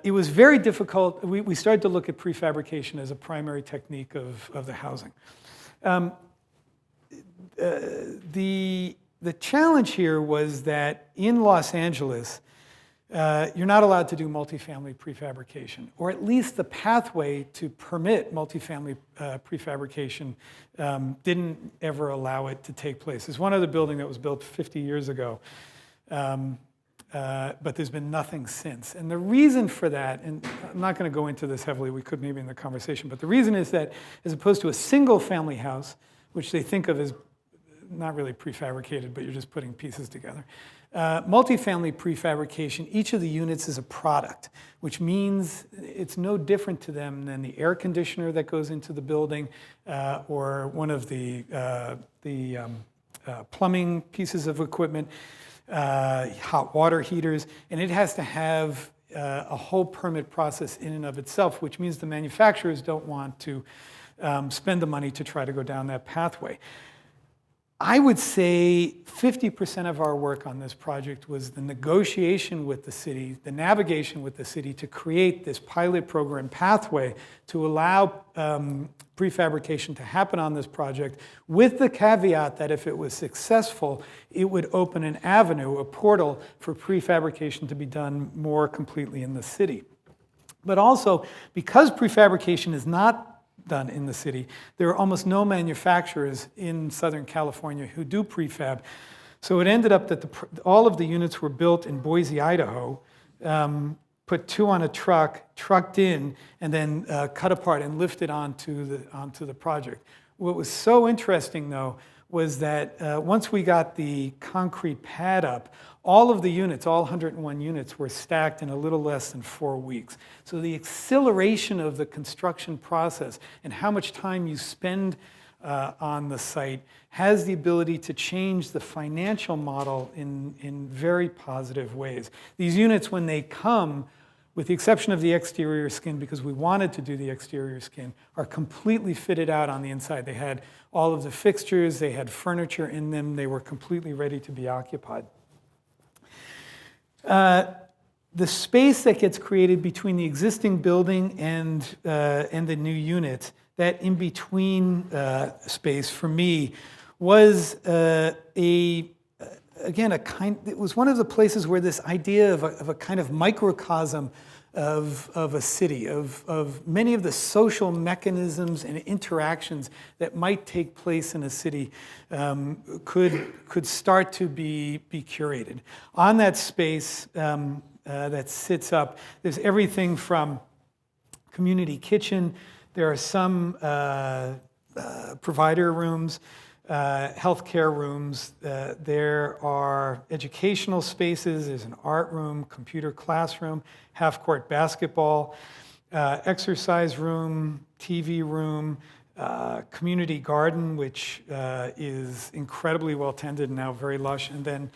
it was very difficult. We started to look at prefabrication as a primary technique of the housing. The challenge here was that in Los Angeles, you're not allowed to do multifamily prefabrication, or at least the pathway to permit multifamily prefabrication didn't ever allow it to take place. There's one other building that was built 50 years ago, but there's been nothing since. And the reason for that, and I'm not going to go into this heavily, we could maybe in the conversation, but the reason is that as opposed to a single family house, which they think of as not really prefabricated, but you're just putting pieces together. Multifamily prefabrication, each of the units is a product, which means it's no different to them than the air conditioner that goes into the building or one of the plumbing pieces of equipment, hot water heaters, and it has to have a whole permit process in and of itself, which means the manufacturers don't want to spend the money to try to go down that pathway. I would say 50% of our work on this project was the negotiation with the city, the navigation with the city to create this pilot program pathway to allow prefabrication to happen on this project, with the caveat that if it was successful, it would open an avenue, a portal for prefabrication to be done more completely in the city. But also, because prefabrication is not done in the city, there are almost no manufacturers in Southern California who do prefab. So it ended up that all of the units were built in Boise, Idaho, put two on a truck, trucked in, and then cut apart and lifted onto the project. What was so interesting, though, was that once we got the concrete pad up, all of the units, all 101 units, were stacked in a little less than 4 weeks. So the acceleration of the construction process and how much time you spend on the site has the ability to change the financial model in very positive ways. These units, when they come, with the exception of the exterior skin, because we wanted to do the exterior skin, are completely fitted out on the inside. They had all of the fixtures, they had furniture in them, they were completely ready to be occupied. The space that gets created between the existing building and the new units, that in-between space for me was it was one of the places where this idea of a kind of microcosm of a city, of many of the social mechanisms and interactions that might take place in a city could start to be curated. On that space that sits up, there's everything from community kitchen, there are some provider rooms, healthcare rooms, there are educational spaces, there's an art room, computer classroom, half-court basketball, exercise room, TV room, community garden, which is incredibly well tended and now very lush, and then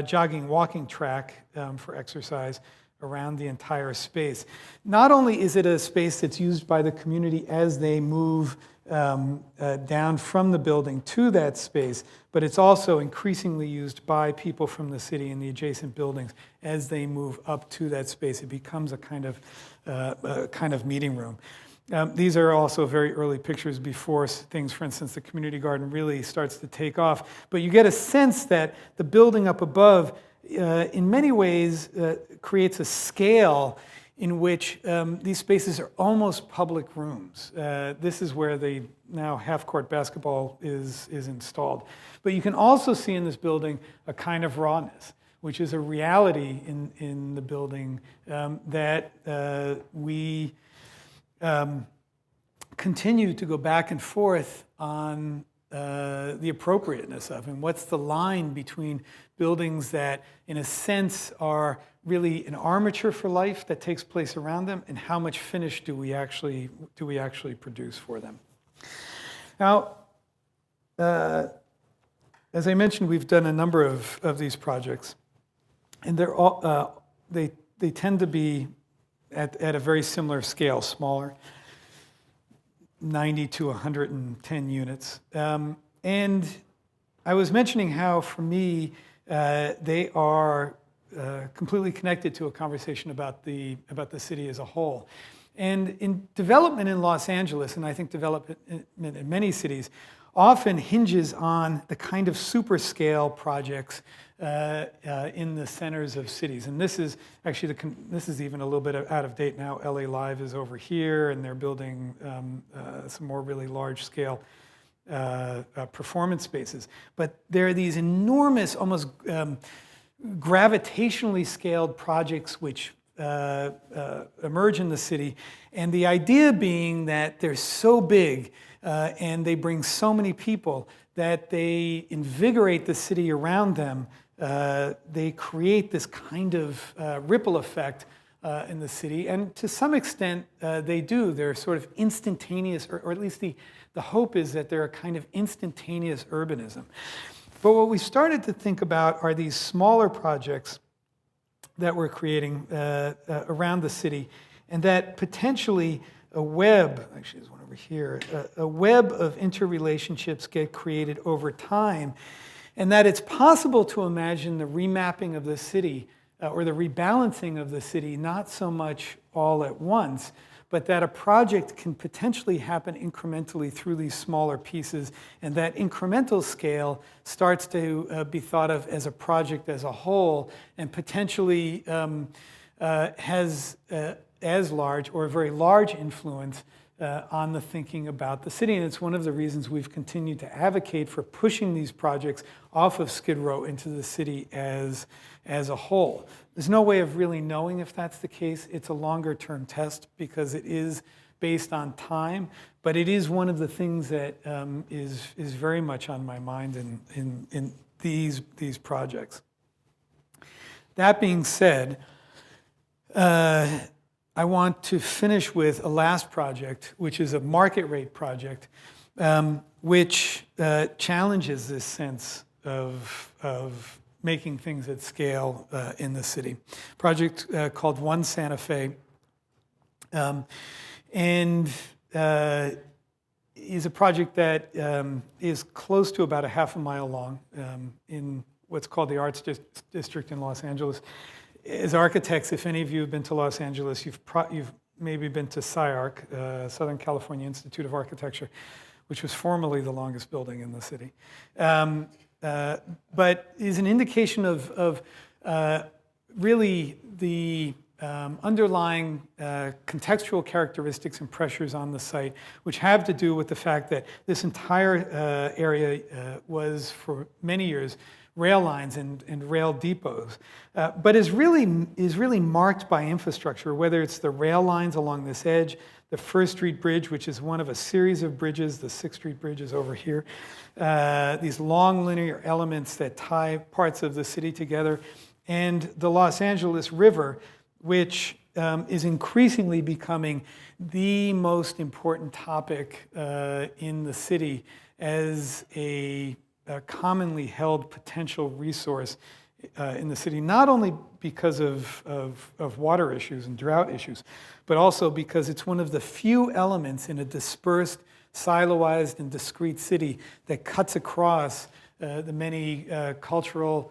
jogging, walking track for exercise around the entire space. Not only is it a space that's used by the community as they move down from the building to that space, but it's also increasingly used by people from the city and the adjacent buildings as they move up to that space. It becomes a kind of meeting room. These are also very early pictures before things, for instance, the community garden really starts to take off. But you get a sense that the building up above, in many ways, creates a scale in which these spaces are almost public rooms. This is where the now half-court basketball is installed. But you can also see in this building a kind of rawness, which is a reality in the building that we continue to go back and forth on the appropriateness of, and what's the line between buildings that, in a sense, are really an armature for life that takes place around them, and how much finish do we actually produce for them. Now, as I mentioned, we've done a number of these projects, and they're all they tend to be at a very similar scale, smaller, 90 to 110 units. And I was mentioning how, for me, they are completely connected to a conversation about the city as a whole. And in development in Los Angeles, and I think development in many cities, often hinges on the kind of super scale projects in the centers of cities. And this is actually, this is even a little bit out of date now. LA Live is over here, and they're building some more really large scale performance spaces. But there are these enormous, almost gravitationally scaled projects which emerge in the city. And the idea being that they're so big and they bring so many people that they invigorate the city around them. They create this kind of ripple effect in the city. And to some extent, they do. They're sort of instantaneous, or at least the hope is that they're a kind of instantaneous urbanism. But what we started to think about are these smaller projects that we're creating around the city, and that potentially a web, actually there's one over here, a web of interrelationships get created over time, and that it's possible to imagine the remapping of the city or the rebalancing of the city not so much all at once, but that a project can potentially happen incrementally through these smaller pieces, and that incremental scale starts to be thought of as a project as a whole, and potentially has as large or a very large influence on the thinking about the city. And it's one of the reasons we've continued to advocate for pushing these projects off of Skid Row into the city as a whole. There's no way of really knowing if that's the case. It's a longer term test because it is based on time, but it is one of the things that is very much on my mind in these projects. That being said, I want to finish with a last project, which is a market rate project, which challenges this sense of making things at scale in the city. Project called One Santa Fe, and is a project that is close to about a half a mile long in what's called the Arts District in Los Angeles. As architects, if any of you have been to Los Angeles, you've maybe been to SCI-Arc, Southern California Institute of Architecture, which was formerly the longest building in the city. But is an indication of really the underlying contextual characteristics and pressures on the site, which have to do with the fact that this entire area was, for many years, rail lines and rail depots, but is really marked by infrastructure, whether it's the rail lines along this edge, the First Street Bridge, which is one of a series of bridges, the Sixth Street Bridge is over here, these long linear elements that tie parts of the city together, and the Los Angeles River, which is increasingly becoming the most important topic in the city as a commonly held potential resource in the city, not only because of water issues and drought issues, but also because it's one of the few elements in a dispersed, siloized, and discrete city that cuts across the many cultural,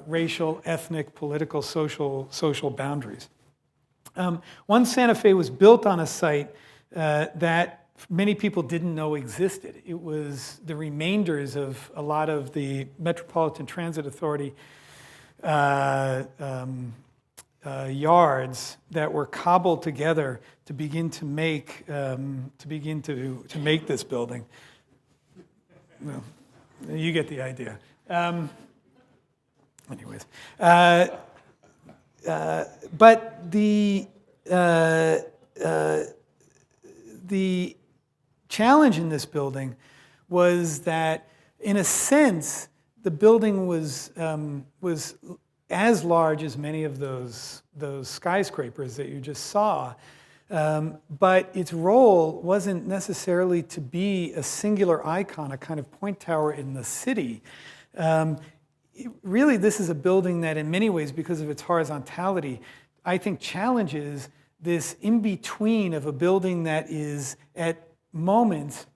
racial, ethnic, political, social boundaries. One Santa Fe was built on a site that many people didn't know existed. It was the remainders of a lot of the Metropolitan Transit Authority yards that were cobbled together to begin to make this building. Well, you get the idea. Anyways, but the challenge in this building was that, in a sense, the building was as large as many of those skyscrapers that you just saw, but its role wasn't necessarily to be a singular icon, a kind of point tower in the city. Really, this is a building that, in many ways, because of its horizontality, I think challenges this in-between of a building that is, at moments,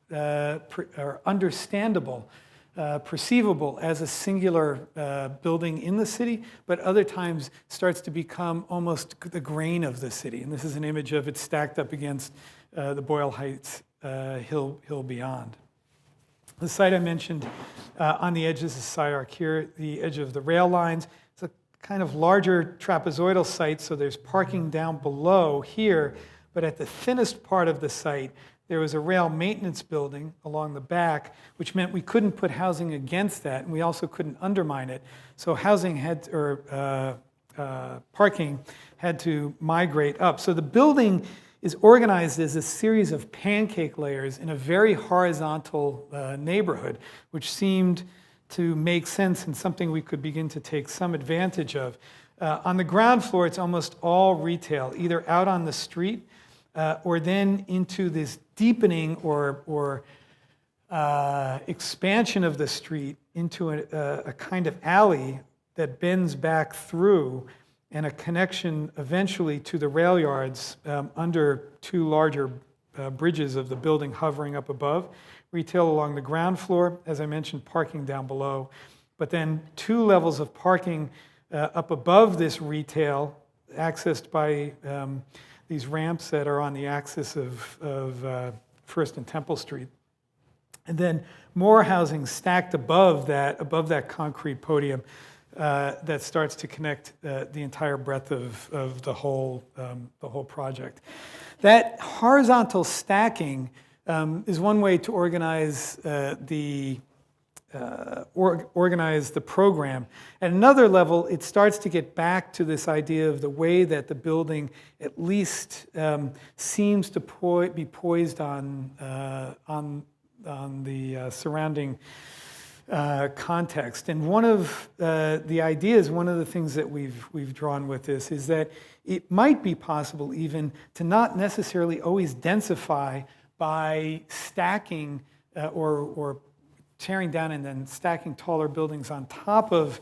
understandable, perceivable as a singular building in the city, but other times starts to become almost the grain of the city. And this is an image of it stacked up against the Boyle Heights hill beyond. The site I mentioned on the edge, this is SciArc here, the edge of the rail lines. It's a kind of larger trapezoidal site, so there's parking down below here, but at the thinnest part of the site, there was a rail maintenance building along the back, which meant we couldn't put housing against that, and we also couldn't undermine it. So parking had to migrate up. So the building is organized as a series of pancake layers in a very horizontal neighborhood, which seemed to make sense and something we could begin to take some advantage of. On the ground floor, it's almost all retail, either out on the street or then into this deepening or expansion of the street into a kind of alley that bends back through, and a connection eventually to the rail yards under two larger bridges of the building hovering up above. Retail along the ground floor, as I mentioned, parking down below, but then two levels of parking up above this retail, accessed by these ramps that are on the axis of First and Temple Street. And then more housing stacked above that concrete podium that starts to connect the entire breadth of the whole project. That horizontal stacking is one way to organize organize the program. At another level, it starts to get back to this idea of the way that the building at least seems to be poised on the surrounding context. And one of the ideas, one of the things that we've drawn with this is that it might be possible even to not necessarily always densify by stacking or tearing down and then stacking taller buildings on top of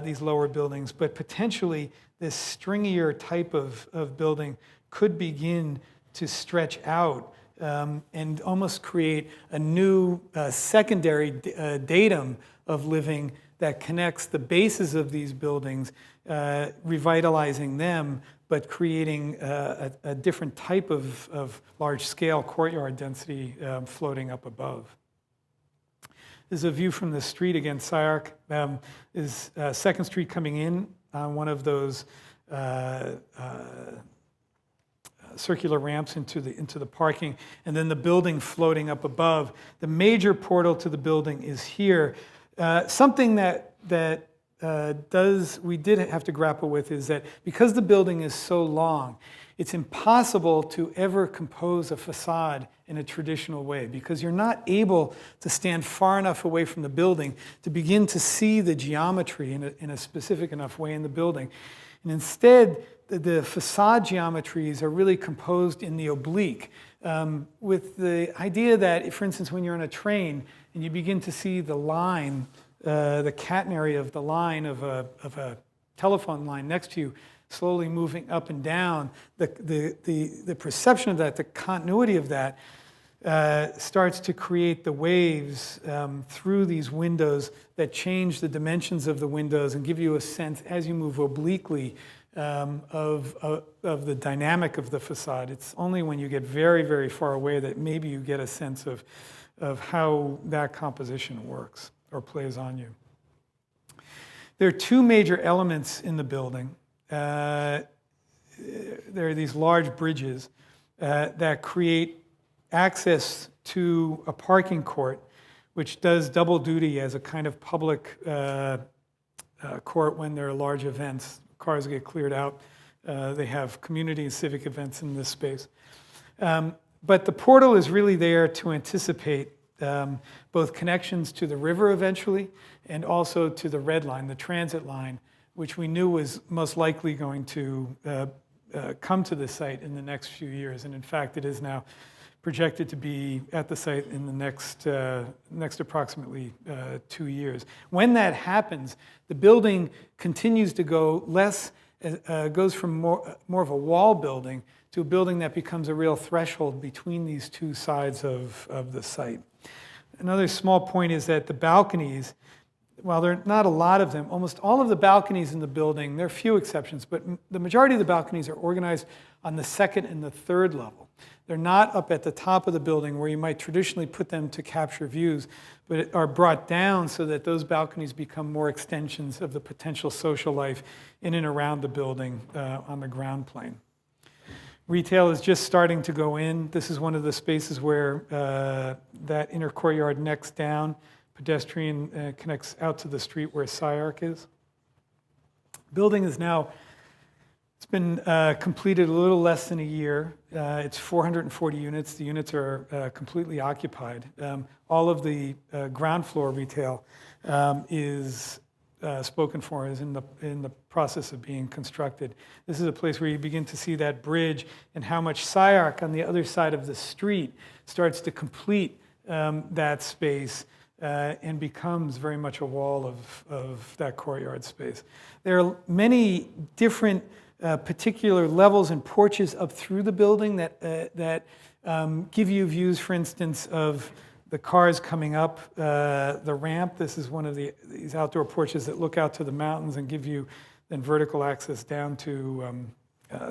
these lower buildings, but potentially this stringier type of building could begin to stretch out and almost create a new secondary datum of living that connects the bases of these buildings, revitalizing them, but creating a different type of large-scale courtyard density floating up above. This is a view from the street again. SciArc is 2nd Street coming in on one of those circular ramps into the parking, and then the building floating up above. The major portal to the building is here. Something that we did have to grapple with is that because the building is so long, it's impossible to ever compose a facade in a traditional way, because you're not able to stand far enough away from the building to begin to see the geometry in a specific enough way in the building. And instead, the facade geometries are really composed in the oblique, with the idea that, for instance, when you're on a train and you begin to see the line, the catenary of the line of a telephone line next to you, slowly moving up and down, the perception of that, the continuity of that, starts to create the waves through these windows that change the dimensions of the windows and give you a sense, as you move obliquely, of the dynamic of the facade. It's only when you get very, very far away that maybe you get a sense of how that composition works or plays on you. There are two major elements in the building. There are these large bridges that create access to a parking court, which does double duty as a kind of public court when there are large events. Cars get cleared out. They have community and civic events in this space. But the portal is really there to anticipate both connections to the river eventually and also to the red line, the transit line, which we knew was most likely going to come to the site in the next few years. And in fact, it is now projected to be at the site in the next approximately 2 years. When that happens, the building continues to go goes from more of a wall building to a building that becomes a real threshold between these two sides of the site. Another small point is that the balconies, while there are not a lot of them, almost all of the balconies in the building, there are few exceptions, but the majority of the balconies are organized on the second and the third level. They're not up at the top of the building where you might traditionally put them to capture views, but are brought down so that those balconies become more extensions of the potential social life in and around the building on the ground plane. Retail is just starting to go in. This is one of the spaces where that inner courtyard next down, pedestrian connects out to the street where SciArc is. Building is now, it's been completed a little less than a year. It's 440 units. The units are completely occupied. All of the ground floor retail is spoken for, is in the process of being constructed. This is a place where you begin to see that bridge and how much SciArc on the other side of the street starts to complete that space and becomes very much a wall of that courtyard space. There are many different particular levels and porches up through the building that give you views, for instance, of the cars coming up the ramp. This is one of these outdoor porches that look out to the mountains and give you then vertical access down to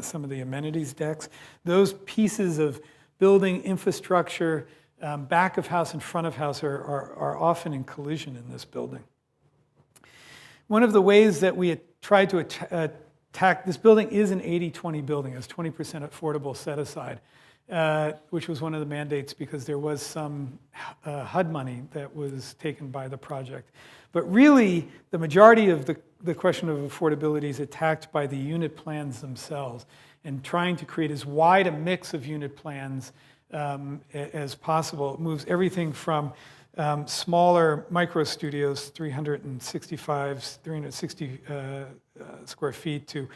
some of the amenities decks. Those pieces of building infrastructure, back of house and front of house, are often in collision in this building. One of the ways that we tried to attack this building is an 80-20 building. It's 20% affordable set aside, which was one of the mandates because there was some HUD money that was taken by the project. But really, the majority of the question of affordability is attacked by the unit plans themselves and trying to create as wide a mix of unit plans as possible. It moves everything from smaller micro studios, 360 square feet, to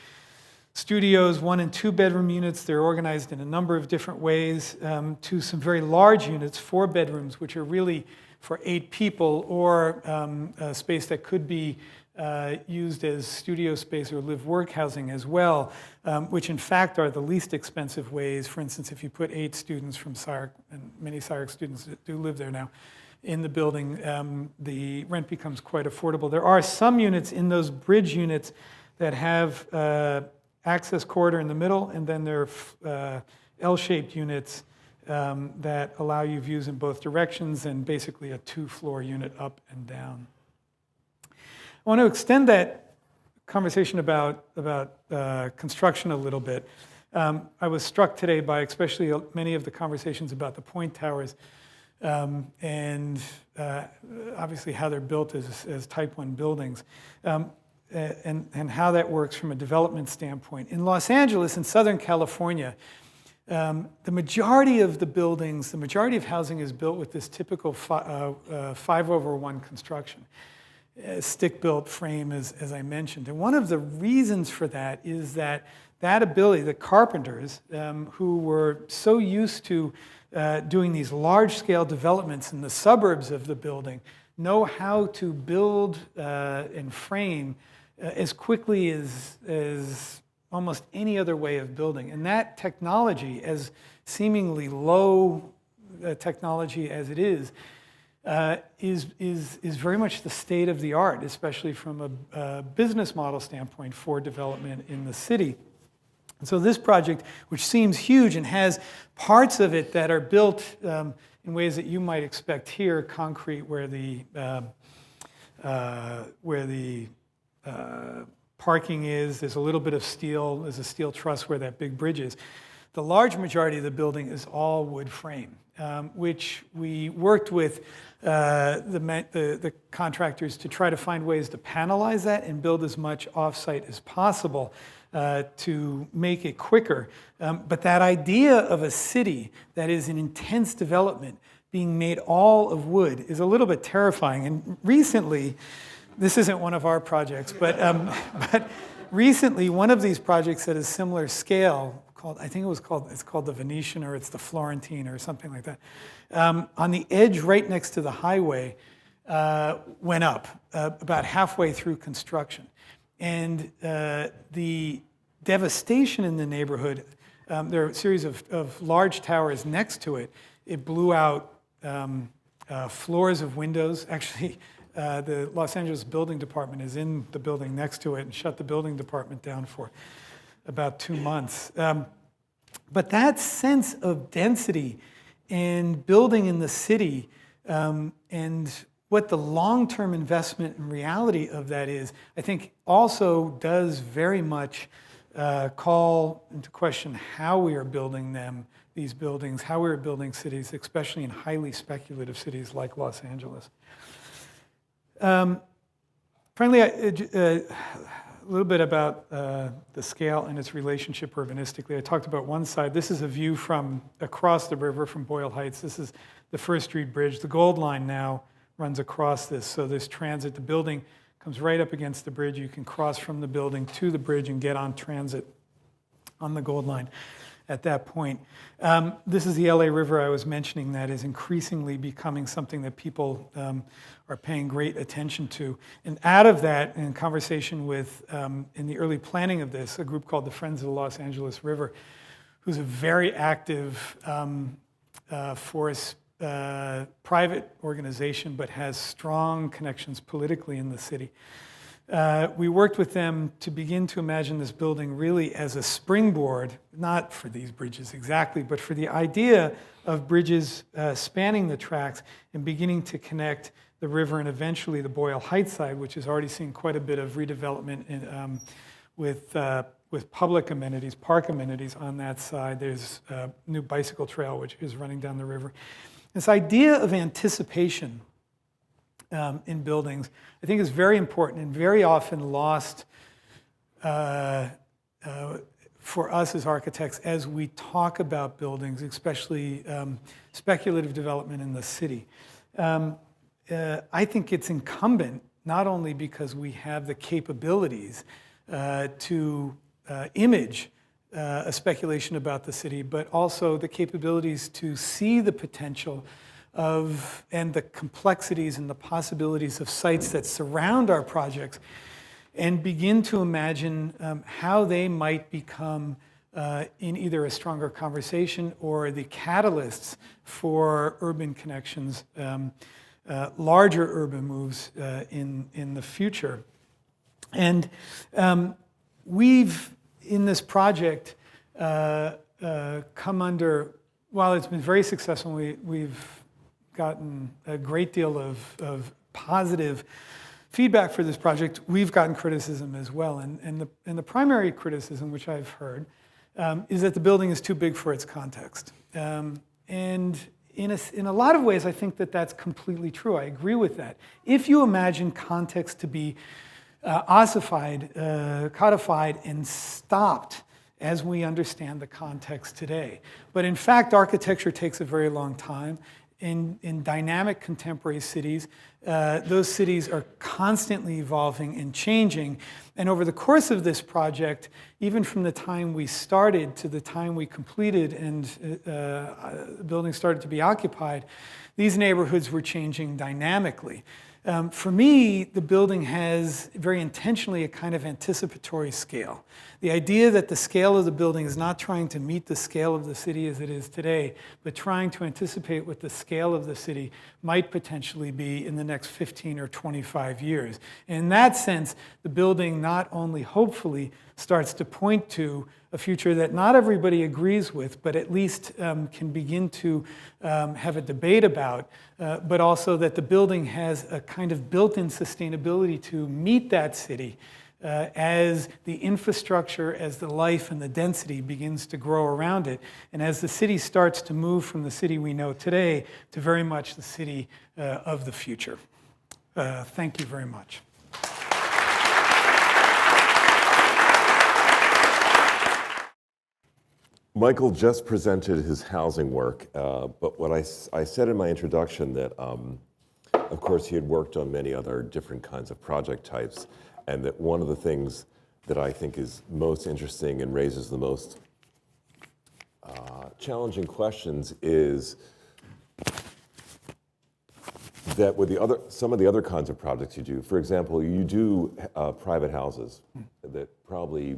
studios, 1 and 2 bedroom units. They're organized in a number of different ways, to some very large units, 4 bedrooms, which are really for 8 people, or a space that could be used as studio space or live-work housing as well, which in fact are the least expensive ways. For instance, if you put 8 students from SciArc, and many SciArc students do live there now, in the building, the rent becomes quite affordable. There are some units in those bridge units that have access corridor in the middle, and then there are L-shaped units that allow you views in both directions, and basically a 2-floor unit up and down. I want to extend that conversation about construction a little bit. I was struck today by especially many of the conversations about the point towers, and obviously how they're built as Type 1 buildings, and how that works from a development standpoint. In Los Angeles and Southern California, the majority of the buildings, the majority of housing is built with this typical 5/1 construction. Stick-built frame, as I mentioned. And one of the reasons for that is that ability, the carpenters, who were so used to doing these large-scale developments in the suburbs of the building, know how to build and frame as quickly as almost any other way of building. And that technology, as seemingly low technology as it is, is very much the state of the art, especially from a business model standpoint for development in the city. And so this project, which seems huge and has parts of it that are built in ways that you might expect here, concrete where the parking is, there's a little bit of steel, there's a steel truss where that big bridge is. The large majority of the building is all wood frame, which we worked with the contractors to try to find ways to panelize that and build as much off-site as possible to make it quicker. But that idea of a city that is in intense development being made all of wood is a little bit terrifying. And recently, this isn't one of our projects, but recently one of these projects at a similar scale, it's called the Venetian, or it's the Florentine or something like that, on the edge right next to the highway, went up about halfway through construction. And the devastation in the neighborhood, there are a series of large towers next to it. It blew out floors of windows. Actually, the Los Angeles Building Department is in the building next to it and shut the building department down for about 2 months. But that sense of density and building in the city and what the long-term investment and reality of that is, I think also does very much call into question how we are building these buildings, how we are building cities, especially in highly speculative cities like Los Angeles. Finally, a little bit about the scale and its relationship urbanistically. I talked about one side. This is a view from across the river from Boyle Heights. This is the First Street Bridge. The Gold Line now runs across this. So this transit, the building comes right up against the bridge. You can cross from the building to the bridge and get on transit on the Gold Line at that point. This is the LA River I was mentioning that is increasingly becoming something that people are paying great attention to. And out of that, in conversation with, in the early planning of this, a group called the Friends of the Los Angeles River, who's a very active force, private organization, but has strong connections politically in the city. We worked with them to begin to imagine this building really as a springboard, not for these bridges exactly, but for the idea of bridges spanning the tracks and beginning to connect the river and eventually the Boyle Heights side, which has already seen quite a bit of redevelopment with public amenities, park amenities on that side. There's a new bicycle trail which is running down the river. This idea of anticipation in buildings, I think, is very important and very often lost for us as architects as we talk about buildings, especially speculative development in the city. I think it's incumbent, not only because we have the capabilities to image a speculation about the city, but also the capabilities to see the potential of and the complexities and the possibilities of sites that surround our projects and begin to imagine how they might become in either a stronger conversation or the catalysts for urban connections, larger urban moves in the future. And we've, in this project, come under, while it's been very successful, we've gotten a great deal of positive feedback for this project. We've gotten criticism as well. And the primary criticism, which I've heard, is that the building is too big for its context. And in a lot of ways, I think that that's completely true. I agree with that. If you imagine context to be ossified, codified, and stopped as we understand the context today. But in fact, architecture takes a very long time. In dynamic contemporary cities, those cities are constantly evolving and changing. And over the course of this project, even from the time we started to the time we completed and the building started to be occupied, these neighborhoods were changing dynamically. For me, the building has very intentionally a kind of anticipatory scale. The idea that the scale of the building is not trying to meet the scale of the city as it is today, but trying to anticipate what the scale of the city might potentially be in the next 15 or 25 years. And in that sense, the building not only hopefully starts to point to a future that not everybody agrees with, but at least can begin to have a debate about, but also that the building has a kind of built-in sustainability to meet that city as the infrastructure, as the life and the density begins to grow around it, and as the city starts to move from the city we know today to very much the city of the future. Thank you very much. Michael just presented his housing work, but what I said in my introduction that, of course, he had worked on many other different kinds of project types, and that one of the things that I think is most interesting and raises the most challenging questions is that with some of the other kinds of projects you do, for example, you do private houses that probably,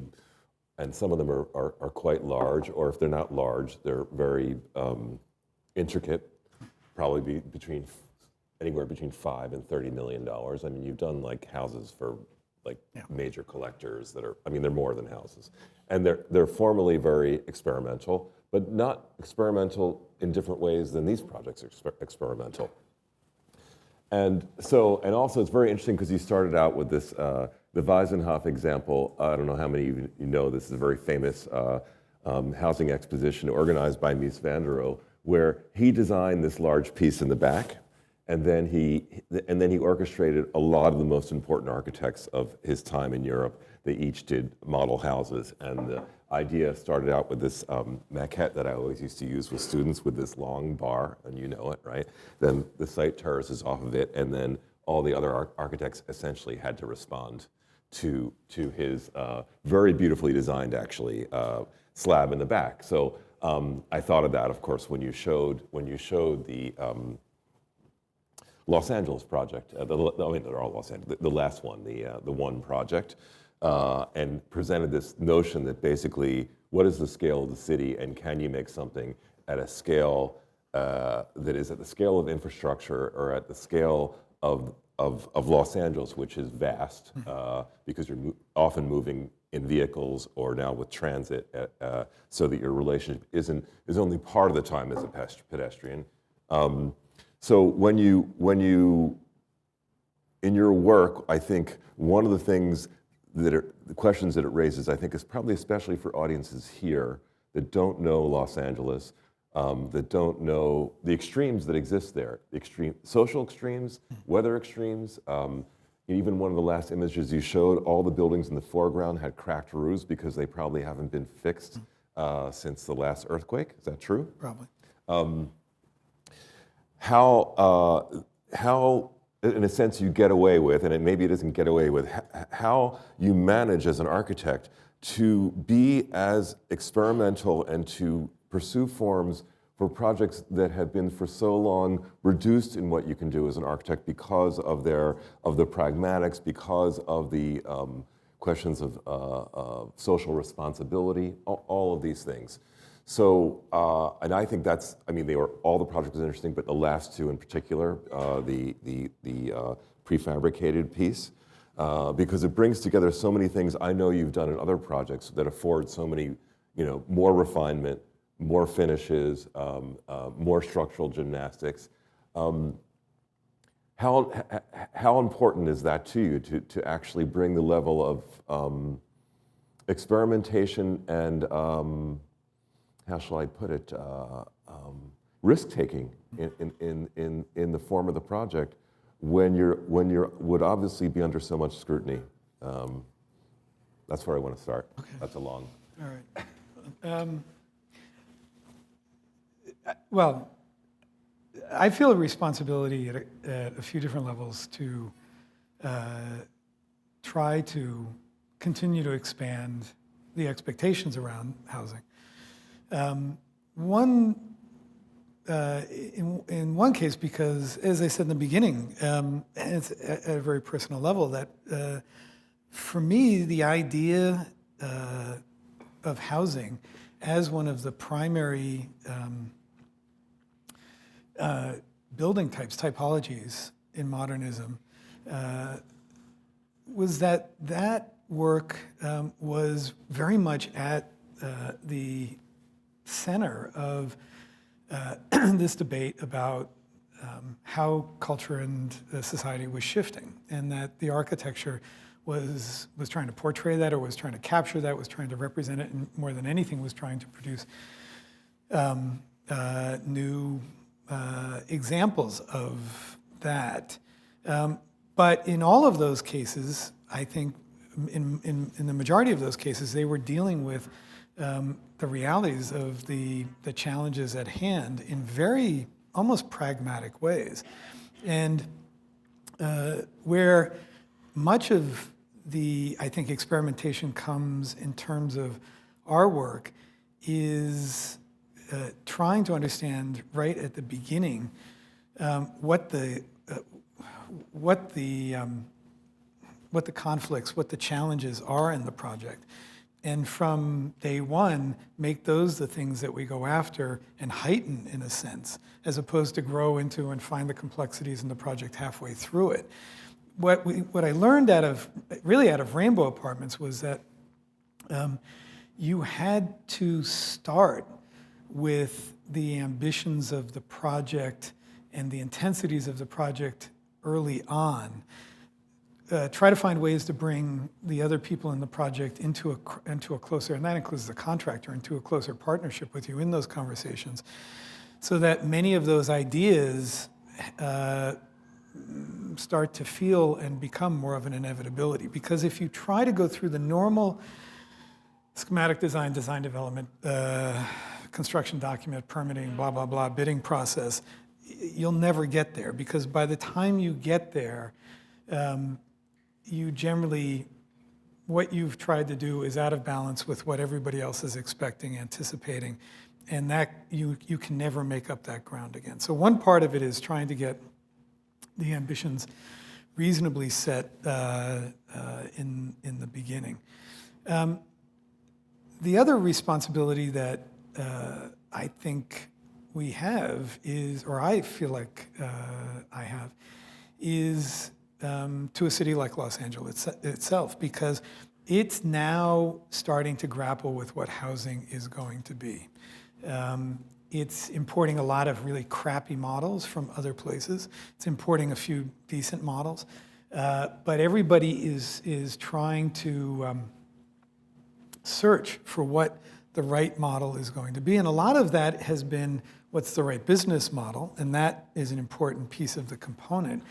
and some of them are quite large, or if they're not large, they're very intricate, probably anywhere between $5 and $30 million. I mean, you've done like houses for like major collectors that are, I mean, they're more than houses. And they're formally very experimental, but not experimental in different ways than these projects are experimental. And also it's very interesting because you started out with this, the Weisenhof example. I don't know how many of you know, this is a very famous housing exposition organized by Mies van der Rohe, where he designed this large piece in the back, and then he orchestrated a lot of the most important architects of his time in Europe. They each did model houses, and the idea started out with this maquette that I always used to use with students with this long bar, and you know it, right? Then the site terraces off of it, and then all the other architects essentially had to respond to his very beautifully designed, actually, slab in the back. So I thought of that, of course, when you showed the Los Angeles project. I mean, they're all Los Angeles. The last one, the one project, and presented this notion that basically, what is the scale of the city, and can you make something at a scale that is at the scale of infrastructure or at the scale of Los Angeles, which is vast, because you're often moving in vehicles or now with transit, so that your relationship is only part of the time as a pedestrian. So when you in your work, I think one of the things the questions that it raises, I think, is probably especially for audiences here that don't know Los Angeles, that don't know the extremes that exist there, the extreme social extremes, weather extremes. Even one of the last images you showed, all the buildings in the foreground had cracked roofs because they probably haven't been fixed since the last earthquake. Is that true? Probably. How, in a sense, you get away with, and maybe it doesn't get away with, how you manage as an architect to be as experimental and to pursue forms for projects that have been for so long reduced in what you can do as an architect because of the pragmatics, because of the questions of social responsibility, all of these things. So, and I think that's, I mean, all the projects are interesting, but the last two in particular, the prefabricated piece, because it brings together so many things I know you've done in other projects that afford so many, more refinement, more finishes, more structural gymnastics. How important is that to you to actually bring the level of experimentation and how shall I put it, risk-taking in the form of the project when you would obviously be under so much scrutiny? That's where I want to start. Okay. That's a long. All right. Well, I feel a responsibility at a few different levels to try to continue to expand the expectations around housing. One in one case, because, as I said in the beginning, and it's at a very personal level, that for me, the idea of housing as one of the primary building typologies in modernism was that work was very much at the center of this debate about how culture and society was shifting, and that the architecture was trying to portray that, or was trying to capture that, was trying to represent it, and more than anything was trying to produce new examples of that. But in all of those cases, I think in the majority of those cases, they were dealing with the realities of the challenges at hand in very almost pragmatic ways. And where much of the, I think, experimentation comes in terms of our work is trying to understand right at the beginning what the conflicts, what the challenges are in the project. And from day one, make those the things that we go after and heighten, in a sense, as opposed to grow into and find the complexities in the project halfway through it. What I learned out of Rainbow Apartments was that you had to start with the ambitions of the project and the intensities of the project early on. Try to find ways to bring the other people in the project into a closer, and that includes the contractor, into a closer partnership with you in those conversations, so that many of those ideas start to feel and become more of an inevitability. Because if you try to go through the normal schematic design, design development, construction document, permitting, blah, blah, blah, bidding process, you'll never get there. Because by the time you get there, you generally, what you've tried to do is out of balance with what everybody else is expecting, anticipating, and that you can never make up that ground again. So one part of it is trying to get the ambitions reasonably set in the beginning. The other responsibility that I think we have is, or I feel like I have, is to a city like Los Angeles itself, because it's now starting to grapple with what housing is going to be. It's importing a lot of really crappy models from other places. It's importing a few decent models. But everybody is trying to search for what the right model is going to be. And a lot of that has been what's the right business model, and that is an important piece of the component.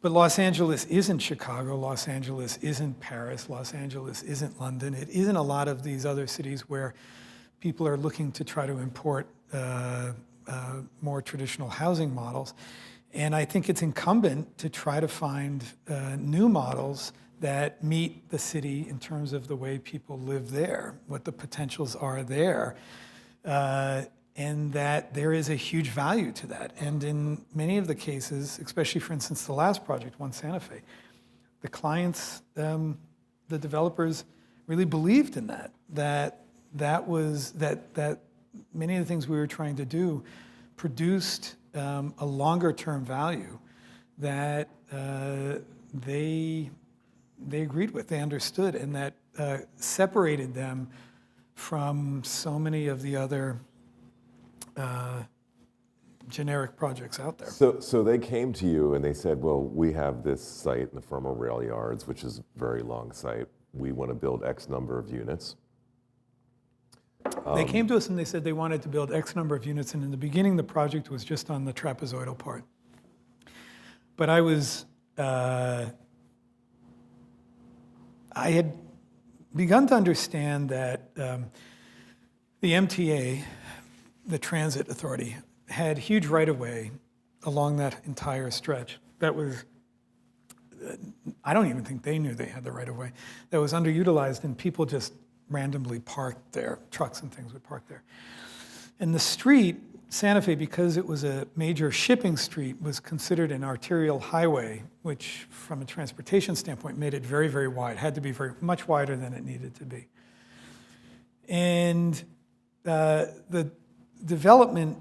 But Los Angeles isn't Chicago, Los Angeles isn't Paris, Los Angeles isn't London. It isn't a lot of these other cities where people are looking to try to import more traditional housing models. And I think it's incumbent to try to find new models that meet the city in terms of the way people live there, what the potentials are there, and that there is a huge value to that. And in many of the cases, especially for instance the last project, One Santa Fe, the clients, the developers really believed in that many of the things we were trying to do produced a longer term value that they agreed with, they understood, and that separated them from so many of the other generic projects out there. So they came to you and they said, well, we have this site in the Fermo Rail Yards, which is a very long site. We want to build X number of units. They came to us and they said they wanted to build X number of units, and in the beginning the project was just on the trapezoidal part. But I had begun to understand that the MTA, the transit authority, had huge right-of-way along that entire stretch. That was, I don't even think they knew they had the right-of-way. That was underutilized, and people just randomly parked there. Trucks and things would park there. And the street, Santa Fe, because it was a major shipping street, was considered an arterial highway, which from a transportation standpoint made it very, very wide, had to be very much wider than it needed to be. And the development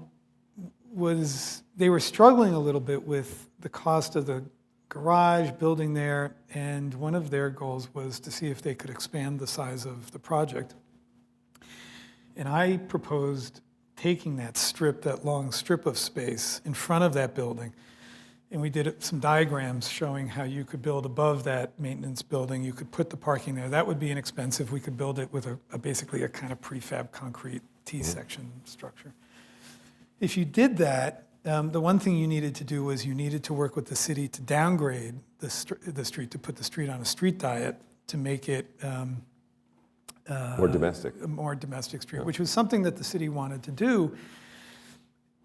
they were struggling a little bit with the cost of the garage building there, and one of their goals was to see if they could expand the size of the project. And I proposed taking that long strip of space in front of that building, and we did some diagrams showing how you could build above that maintenance building. You could put the parking there. That would be inexpensive. We could build it with basically a kind of prefab concrete T-section structure. If you did that, the one thing you needed to do was you needed to work with the city to downgrade the street, to put the street on a street diet, to make it more domestic. A more domestic street, which was something that the city wanted to do,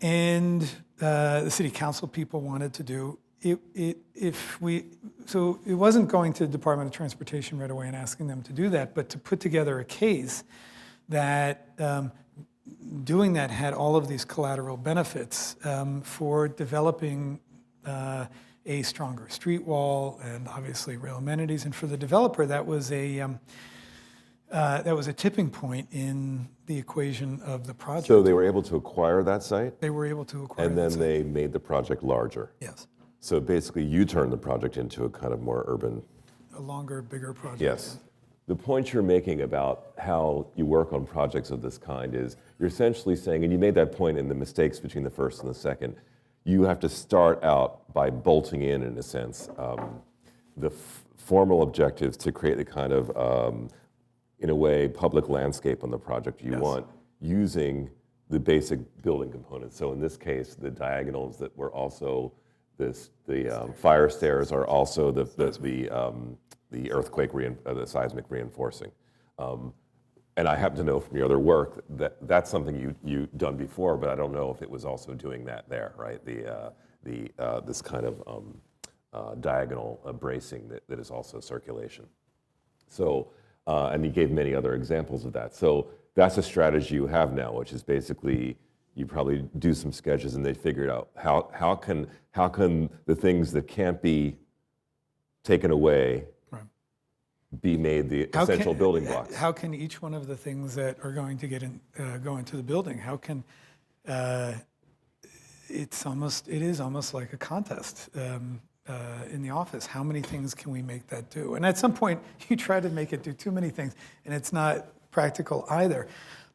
and the city council people wanted to do. So it wasn't going to the Department of Transportation right away and asking them to do that, but to put together a case that doing that had all of these collateral benefits for developing a stronger street wall and obviously rail amenities. And for the developer, that was a tipping point in the equation of the project. So they were able to acquire that site? They were able to acquire and that then site. they made the project larger? Yes. So basically you turned the project into a kind of more urban... A longer, bigger project. Yes. The point you're making about how you work on projects of this kind is you're essentially saying, and you made that point in the mistakes between the first and the second, you have to start out by bolting in a sense, the formal objectives to create the kind of, in a way, public landscape on the project you want, using the basic building components. So in this case, the diagonals that were also the fire stairs are also the earthquake, the seismic reinforcing. And I happen to know from your other work that that's something you've done before, but I don't know if it was also doing that there, right? This kind of diagonal bracing that is also circulation. So, and he gave many other examples of that. So that's a strategy you have now, which is basically you probably do some sketches and they figured out how can the things that can't be taken away be made the essential building blocks. How can each one of the things that are going to go into the building, how can it is almost like a contest in the office. How many things can we make that do? And at some point, you try to make it do too many things, and it's not practical either.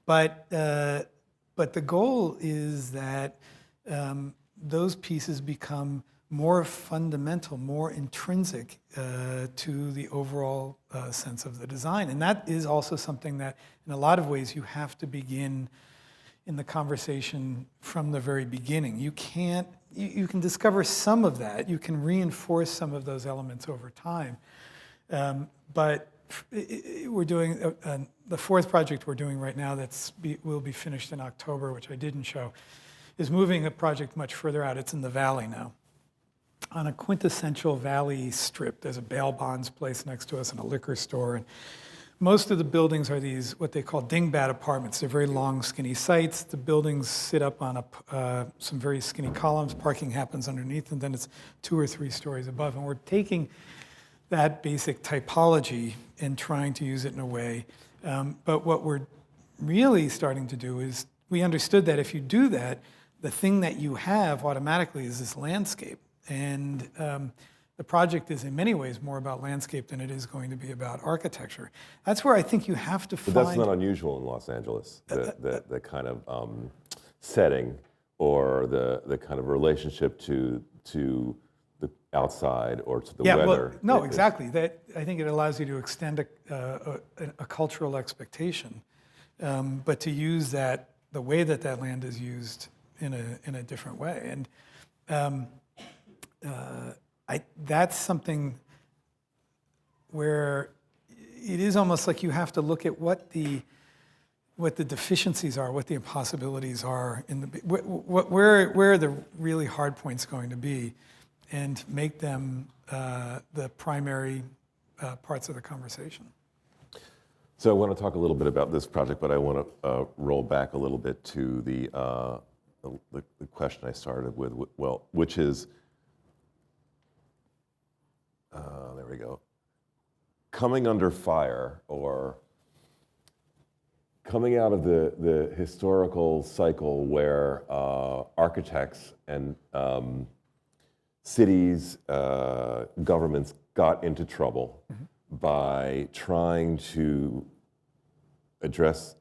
But the goal is that those pieces become more fundamental, more intrinsic to the overall sense of the design. And that is also something that, in a lot of ways, you have to begin in the conversation from the very beginning. You can discover some of that. You can reinforce some of those elements over time. But we're doing, the fourth project we're doing right now will be finished in October, which I didn't show, is moving a project much further out. It's in the valley now, on a quintessential valley strip. There's a bail bonds place next to us and a liquor store. And most of the buildings are these, what they call dingbat apartments. They're very long, skinny sites. The buildings sit up on some very skinny columns. Parking happens underneath, and then it's 2 or 3 stories above. And we're taking that basic typology and trying to use it in a way. But what we're really starting to do is, we understood that if you do that, the thing that you have automatically is this landscape. And the project is in many ways more about landscape than it is going to be about architecture. That's where I think you have to find... But that's not unusual in Los Angeles, the kind of setting or the kind of relationship to the outside or to the weather. Well, no, exactly. That, I think it allows you to extend a cultural expectation, but to use that, the way that land is used in a different way. And that's something where it is almost like you have to look at what the deficiencies are, what the impossibilities are, where are the really hard points going to be, and make them the primary parts of the conversation. So I want to talk a little bit about this project, but I want to roll back a little bit to the question I started with, well, which is, there we go, coming under fire, or coming out of the historical cycle where architects and cities, governments got into trouble by trying to address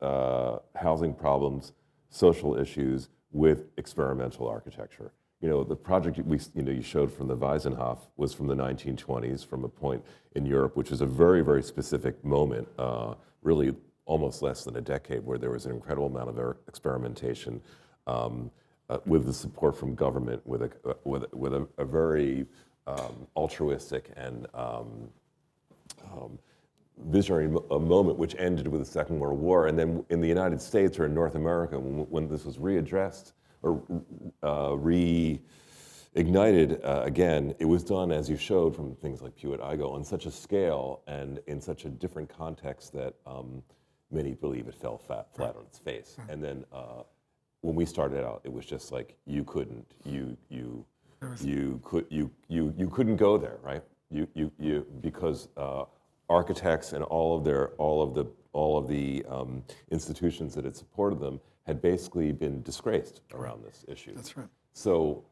housing problems, social issues with experimental architecture. You know, the project you showed from the Wiesenhof was from the 1920s, from a point in Europe, which is a very, very specific moment, really almost less than a decade, where there was an incredible amount of experimentation with the support from government, with a very altruistic and visionary moment, which ended with the Second World War. And then in the United States, or in North America, when this was readdressed or reignited again, it was done, as you showed from things like Hewitt-Igoe, on such a scale and in such a different context that many believe it fell flat on its face. And then when we started out, it was just like you couldn't go there, right? Because architects and all of the institutions that had supported them had basically been disgraced around this issue. That's right. So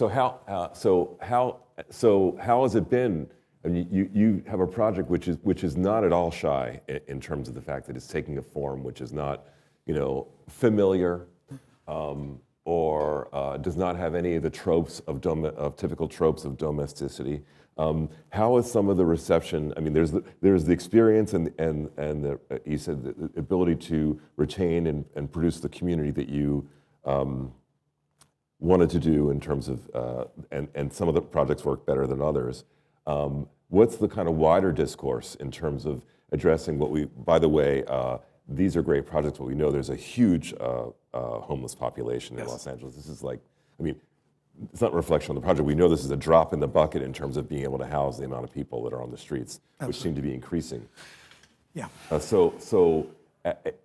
how has it been? I mean, you have a project which is not at all shy in terms of the fact that it's taking a form which is not, familiar, or does not have any of the tropes of typical tropes of domesticity. How is some of the reception? I mean, there's the experience and the, you said the ability to retain and produce the community that you wanted to do in terms of, and some of the projects work better than others. What's the kind of wider discourse in terms of addressing what we, by the way, these are great projects, but we know there's a huge homeless population in Los Angeles. This is like, I mean, it's not a reflection on the project. We know this is a drop in the bucket in terms of being able to house the amount of people that are on the streets, which seem to be increasing. Yeah. So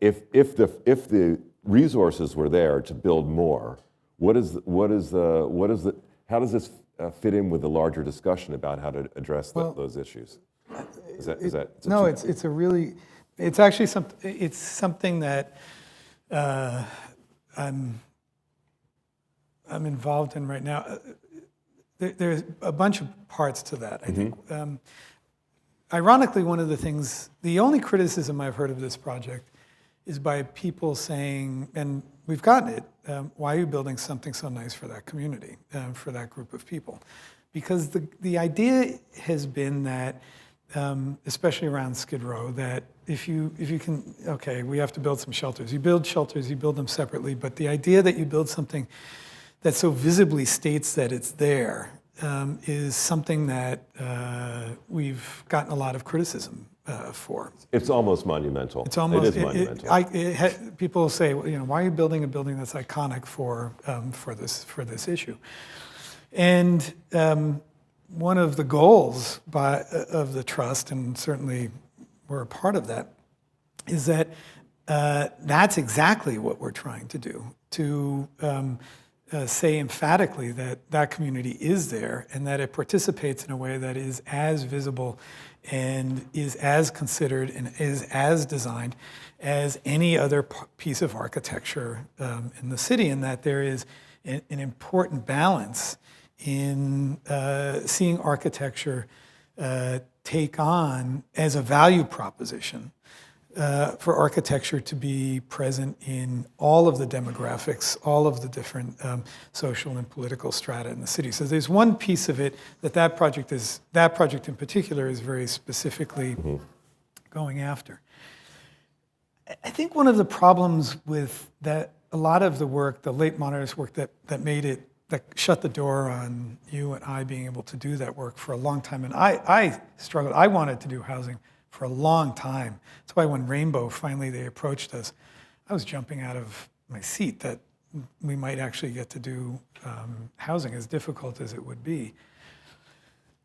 if the resources were there to build more, how does this fit in with the larger discussion about how to address those issues? It's actually something that I'm involved in right now. There's a bunch of parts to that, I think. Ironically, the only criticism I've heard of this project is by people saying, and we've gotten it, why are you building something so nice for that community, for that group of people? Because the idea has been that, especially around Skid Row, that if you can, okay, we have to build some shelters. You build shelters, you build them separately, but the idea that you build something that so visibly states that it's there is something that we've gotten a lot of criticism for. It's almost monumental. It's almost, it is monumental. People say, why are you building a building that's iconic for this issue? And one of the goals of the trust, and certainly we're a part of that, is that that's exactly what we're trying to do, to say emphatically that that community is there and that it participates in a way that is as visible and is as considered and is as designed as any other piece of architecture in the city, and that there is an important balance in seeing architecture take on as a value proposition for architecture to be present in all of the demographics, all of the different social and political strata in the city. So there's one piece of it that project in particular is very specifically going after. I think one of the problems with that, a lot of the work, the late modernist work that shut the door on you and I being able to do that work for a long time. And I struggled. I wanted to do housing for a long time. That's why when Rainbow finally they approached us, I was jumping out of my seat that we might actually get to do housing, as difficult as it would be.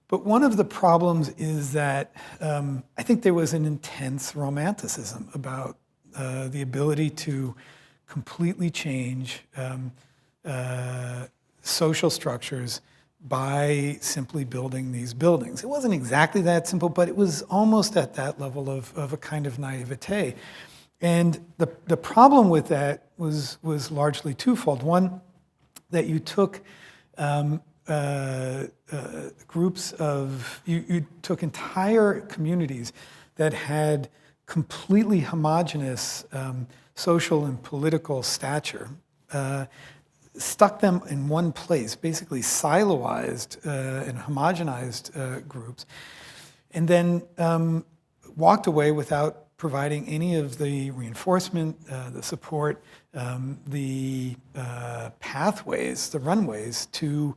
But one of the problems is that I think there was an intense romanticism about the ability to completely change social structures by simply building these buildings. It wasn't exactly that simple, but it was almost at that level of a kind of naivete. And the problem with that was largely twofold. One, that you took groups of, you took entire communities that had completely homogeneous social and political stature, stuck them in one place, basically siloized and homogenized groups, and then walked away without providing any of the reinforcement, the support, the pathways, the runways to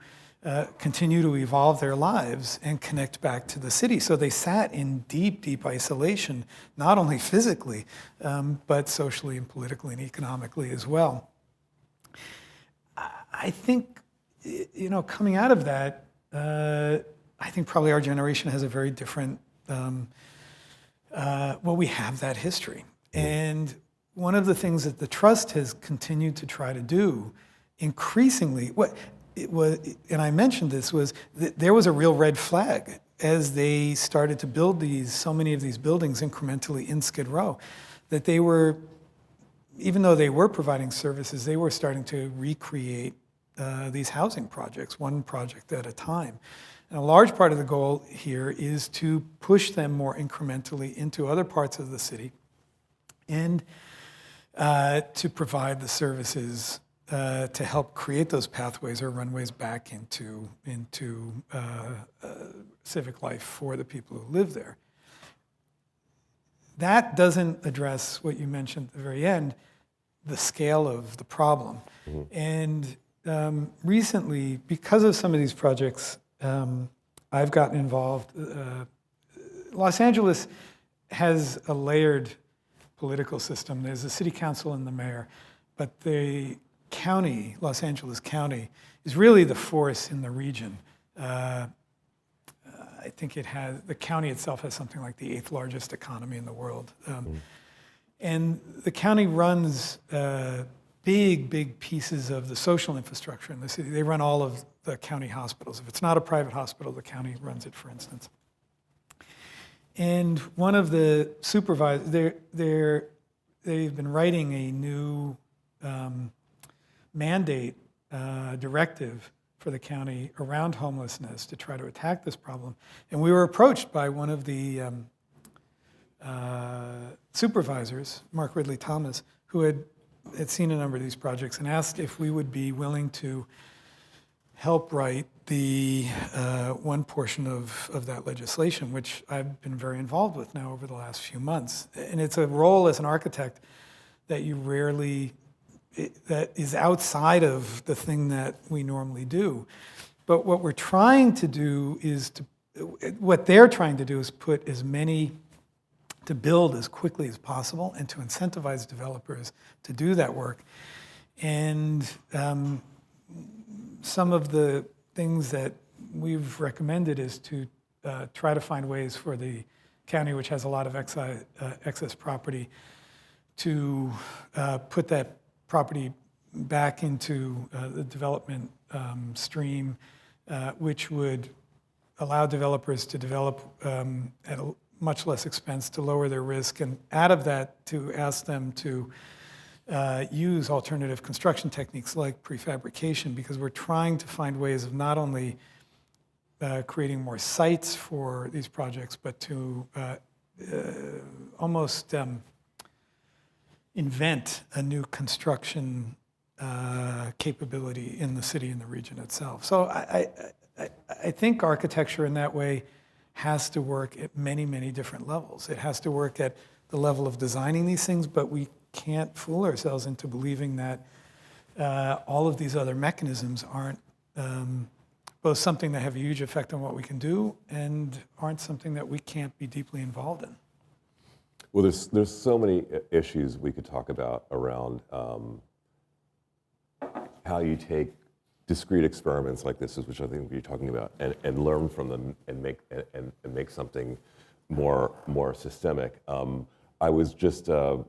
continue to evolve their lives and connect back to the city. So they sat in deep, deep isolation, not only physically, but socially and politically and economically as well. I think, coming out of that, I think probably our generation has a very different, we have that history. And one of the things that the Trust has continued to try to do increasingly, and I mentioned this, was that there was a real red flag as they started to build so many of these buildings incrementally in Skid Row, that they were, even though they were providing services, they were starting to recreate these housing projects, one project at a time. And a large part of the goal here is to push them more incrementally into other parts of the city and to provide the services to help create those pathways or runways back into civic life for the people who live there. That doesn't address what you mentioned at the very end, the scale of the problem. Mm-hmm. And recently, because of some of these projects, I've gotten involved. Los Angeles has a layered political system. There's the city council and the mayor, but the county, Los Angeles County, is really the force in the region. I think the county itself has something like the 8th largest economy in the world. And the county runs big pieces of the social infrastructure in the city. They run all of the county hospitals. If it's not a private hospital, the county runs it, for instance. And one of the supervisors, they've been writing a new mandate directive for the county around homelessness to try to attack this problem. And we were approached by one of the supervisors, Mark Ridley Thomas, who had seen a number of these projects and asked if we would be willing to help write the one portion of that legislation, which I've been very involved with now over the last few months. And it's a role as an architect that you rarely, that is outside of the thing that we normally do. But what we're trying to do is what they're trying to do is to build as quickly as possible and to incentivize developers to do that work. And some of the things that we've recommended is to try to find ways for the county, which has a lot of excess property, to put that property back into the development stream, which would allow developers to develop at a much less expense, to lower their risk, and out of that to ask them to use alternative construction techniques like prefabrication, because we're trying to find ways of not only creating more sites for these projects, but to almost invent a new construction capability in the city and the region itself. So I think architecture in that way has to work at many different levels. It has to work at the level of designing these things, but we can't fool ourselves into believing that all of these other mechanisms aren't both something that have a huge effect on what we can do and aren't something that we can't be deeply involved in. Well, there's so many issues we could talk about around how you take discrete experiments like this, which I think you're talking about, and learn from them and make something more systemic. I was just sort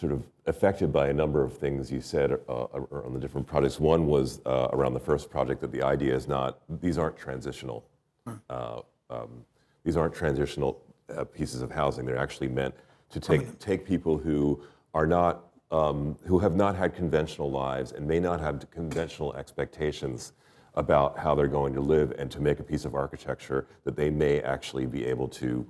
of affected by a number of things you said on the different projects. One was around the first project that the idea is not, these aren't transitional. These aren't transitional pieces of housing. They're actually meant to take people who are not, who have not had conventional lives and may not have conventional expectations about how they're going to live, and to make a piece of architecture that they may actually be able to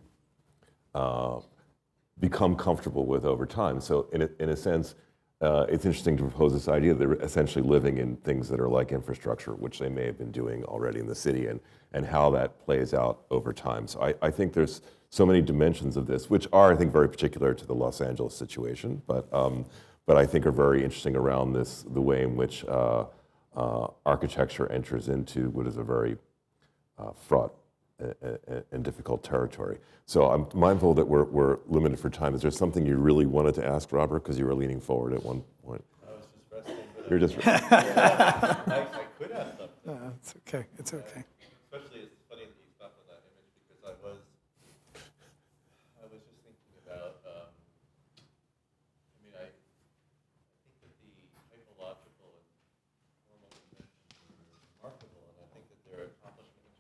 become comfortable with over time. So in a sense, it's interesting to propose this idea that they're essentially living in things that are like infrastructure, which they may have been doing already in the city, and how that plays out over time. So I think there's so many dimensions of this, which are, I think, very particular to the Los Angeles situation, but I think are very interesting around this, the way in which architecture enters into what is a very fraught and difficult territory. So I'm mindful that we're limited for time. Is there something you really wanted to ask, Robert, because you were leaning forward at one point? I was just resting. But You're just. I could ask something. No, it's okay. It's okay. Especially, it's funny that you stopped on that image, because I was just thinking about. I think that the typological and formal conventions are remarkable, and I think that their accomplishment in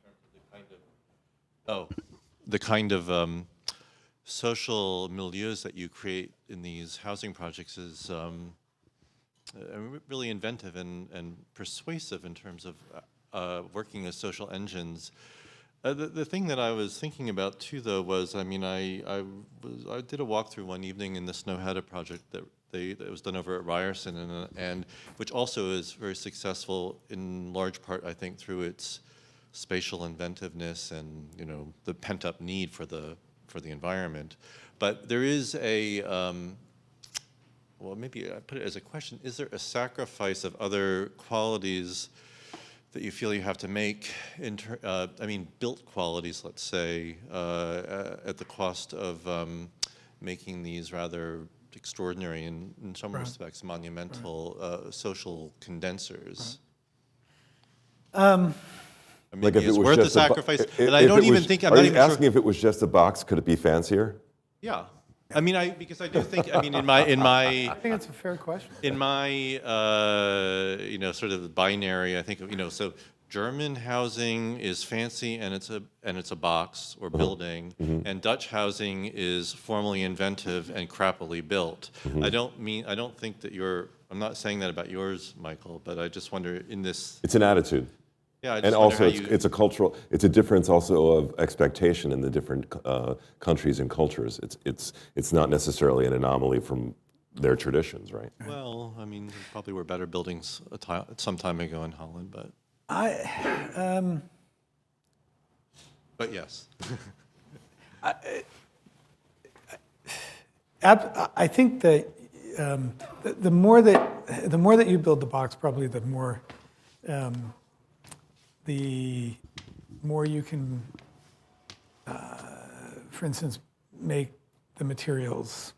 terms of the kind of social milieus that you create in these housing projects is really inventive and persuasive in terms of working as social engines. The thing that I was thinking about too, though, was I did a walkthrough one evening in the Snow Hedda project that was done over at Ryerson, and which also is very successful in large part, I think, through its spatial inventiveness and the pent-up need for the environment. But there is a well, maybe I put it as a question: is there a sacrifice of other qualities that you feel you have to make, built qualities, let's say, at the cost of making these rather extraordinary and, in some respects, monumental social condensers? Like if it was worth the just sacrifice, and I don't even think I'm not even sure. Are you asking if it was just a box, could it be fancier? Yeah, because I do think, in my I think it's a fair question. in my sort of binary, I think so German housing is fancy and it's a box or building, and Dutch housing is formally inventive and crappily built. I don't think that I'm not saying that about yours, Michael, but I just wonder in this. It's an attitude. Yeah, and also it's a difference also of expectation in the different countries and cultures. It's not necessarily an anomaly from their traditions, right? Well, there probably were better buildings some time ago in Holland, but. But yes. I think that the more that you build the box, probably the more you can, for instance, make the materials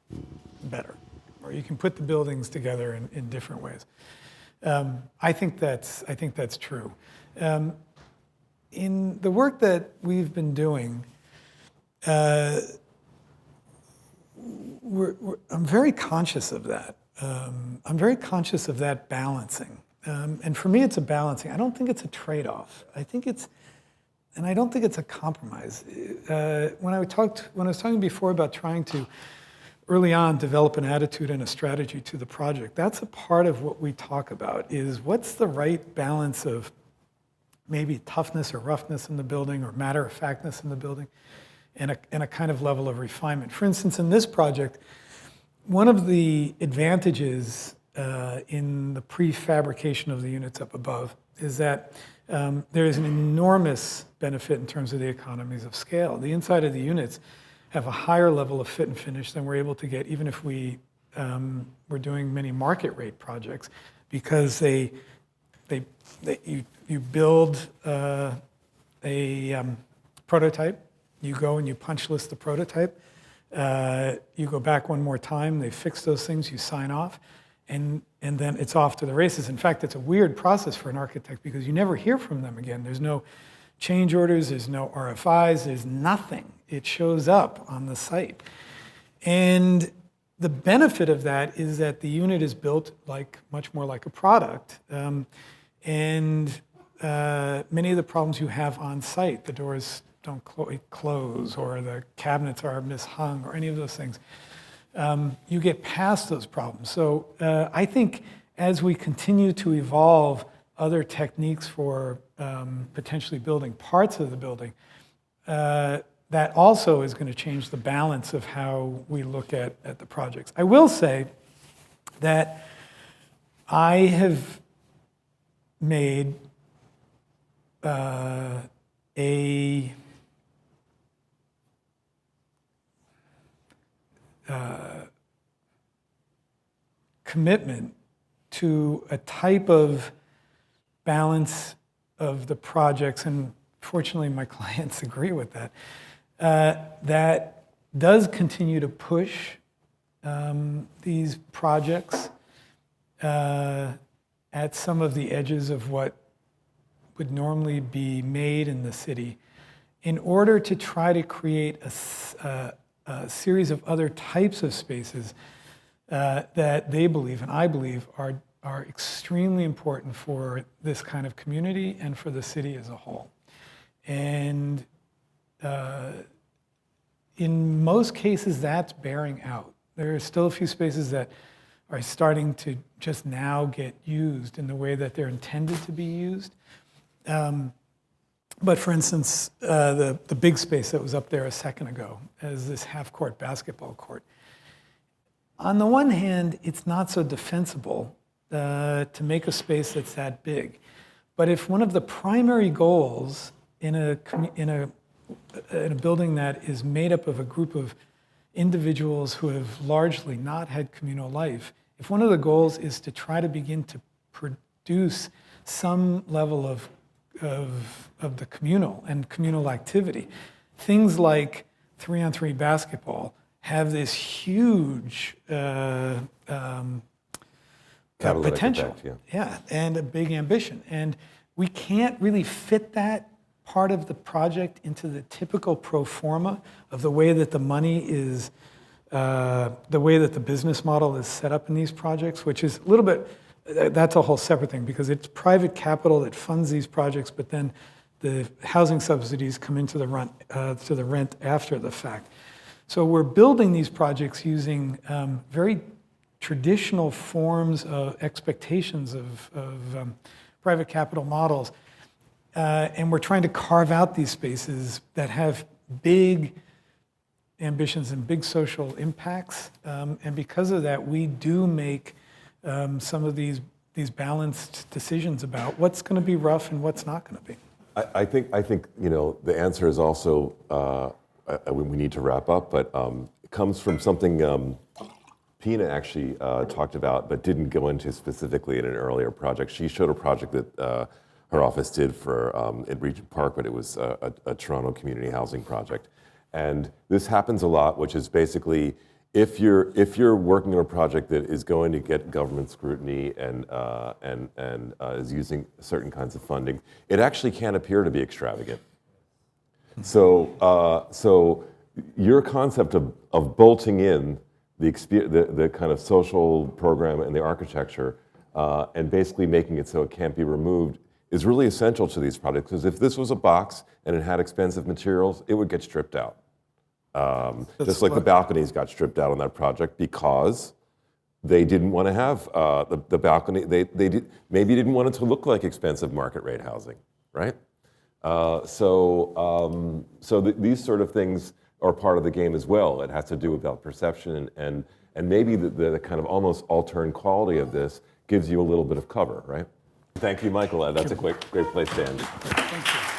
better, or you can put the buildings together in different ways. I think that's true. In the work that we've been doing, I'm very conscious of that. I'm very conscious of that balancing. And for me, it's a balancing. I don't think it's a trade-off. I don't think it's a compromise. When I was talking before about trying to, early on, develop an attitude and a strategy to the project, that's a part of what we talk about, is what's the right balance of maybe toughness or roughness in the building, or matter-of-factness in the building, and a kind of level of refinement. For instance, in this project, one of the advantages in the prefabrication of the units up above is that there is an enormous benefit in terms of the economies of scale. The inside of the units have a higher level of fit and finish than we're able to get even if we're doing many market rate projects, because you build a prototype, you go and you punch list the prototype, you go back one more time, they fix those things, you sign off, and then it's off to the races. In fact, it's a weird process for an architect because you never hear from them again. There's no change orders, there's no RFIs, there's nothing. It shows up on the site. And the benefit of that is that the unit is built much more like a product. And many of the problems you have on site, the doors don't close, or the cabinets are mishung, or any of those things, you get past those problems. So I think as we continue to evolve other techniques for potentially building parts of the building, that also is going to change the balance of how we look at the projects. I will say that I have made a commitment to a type of balance of the projects, and fortunately my clients agree with that, that does continue to push these projects at some of the edges of what would normally be made in the city in order to try to create a series of other types of spaces that they believe, and I believe, are extremely important for this kind of community and for the city as a whole. And in most cases, that's bearing out. There are still a few spaces that are starting to just now get used in the way that they're intended to be used. But for instance, the big space that was up there a second ago as this half-court basketball court. On the one hand, it's not so defensible to make a space that's that big. But if one of the primary goals in a building that is made up of a group of individuals who have largely not had communal life, if one of the goals is to try to begin to produce some level of the communal and communal activity, things like 3-on-3 basketball have this huge potential, effect, yeah, and a big ambition. And we can't really fit that part of the project into the typical pro forma of the way that the money is, the way that the business model is set up in these projects, which is a little bit, that's a whole separate thing because it's private capital that funds these projects, but then the housing subsidies come into the rent after the fact. So we're building these projects using very traditional forms of expectations of private capital models. And we're trying to carve out these spaces that have big ambitions and big social impacts. And because of that, we do make some of these balanced decisions about what's going to be rough and what's not going to be. I think the answer is also we need to wrap up, but it comes from something Pina actually talked about, but didn't go into specifically in an earlier project. She showed a project that her office did for in Regent Park, but it was a Toronto community housing project. And this happens a lot, which is basically if you're working on a project that is going to get government scrutiny and is using certain kinds of funding, it actually can appear to be extravagant. So your concept of bolting in the kind of social program and the architecture and basically making it so it can't be removed is really essential to these projects, because if this was a box and it had expensive materials, it would get stripped out. Just like the balconies got stripped out on that project because they didn't want to have the balcony. They maybe didn't want it to look like expensive market rate housing, right? So these sort of things are part of the game as well. It has to do about perception and maybe the kind of almost alternate quality of this gives you a little bit of cover, right? Thank you, Michael. That's a great place to end. Thank you.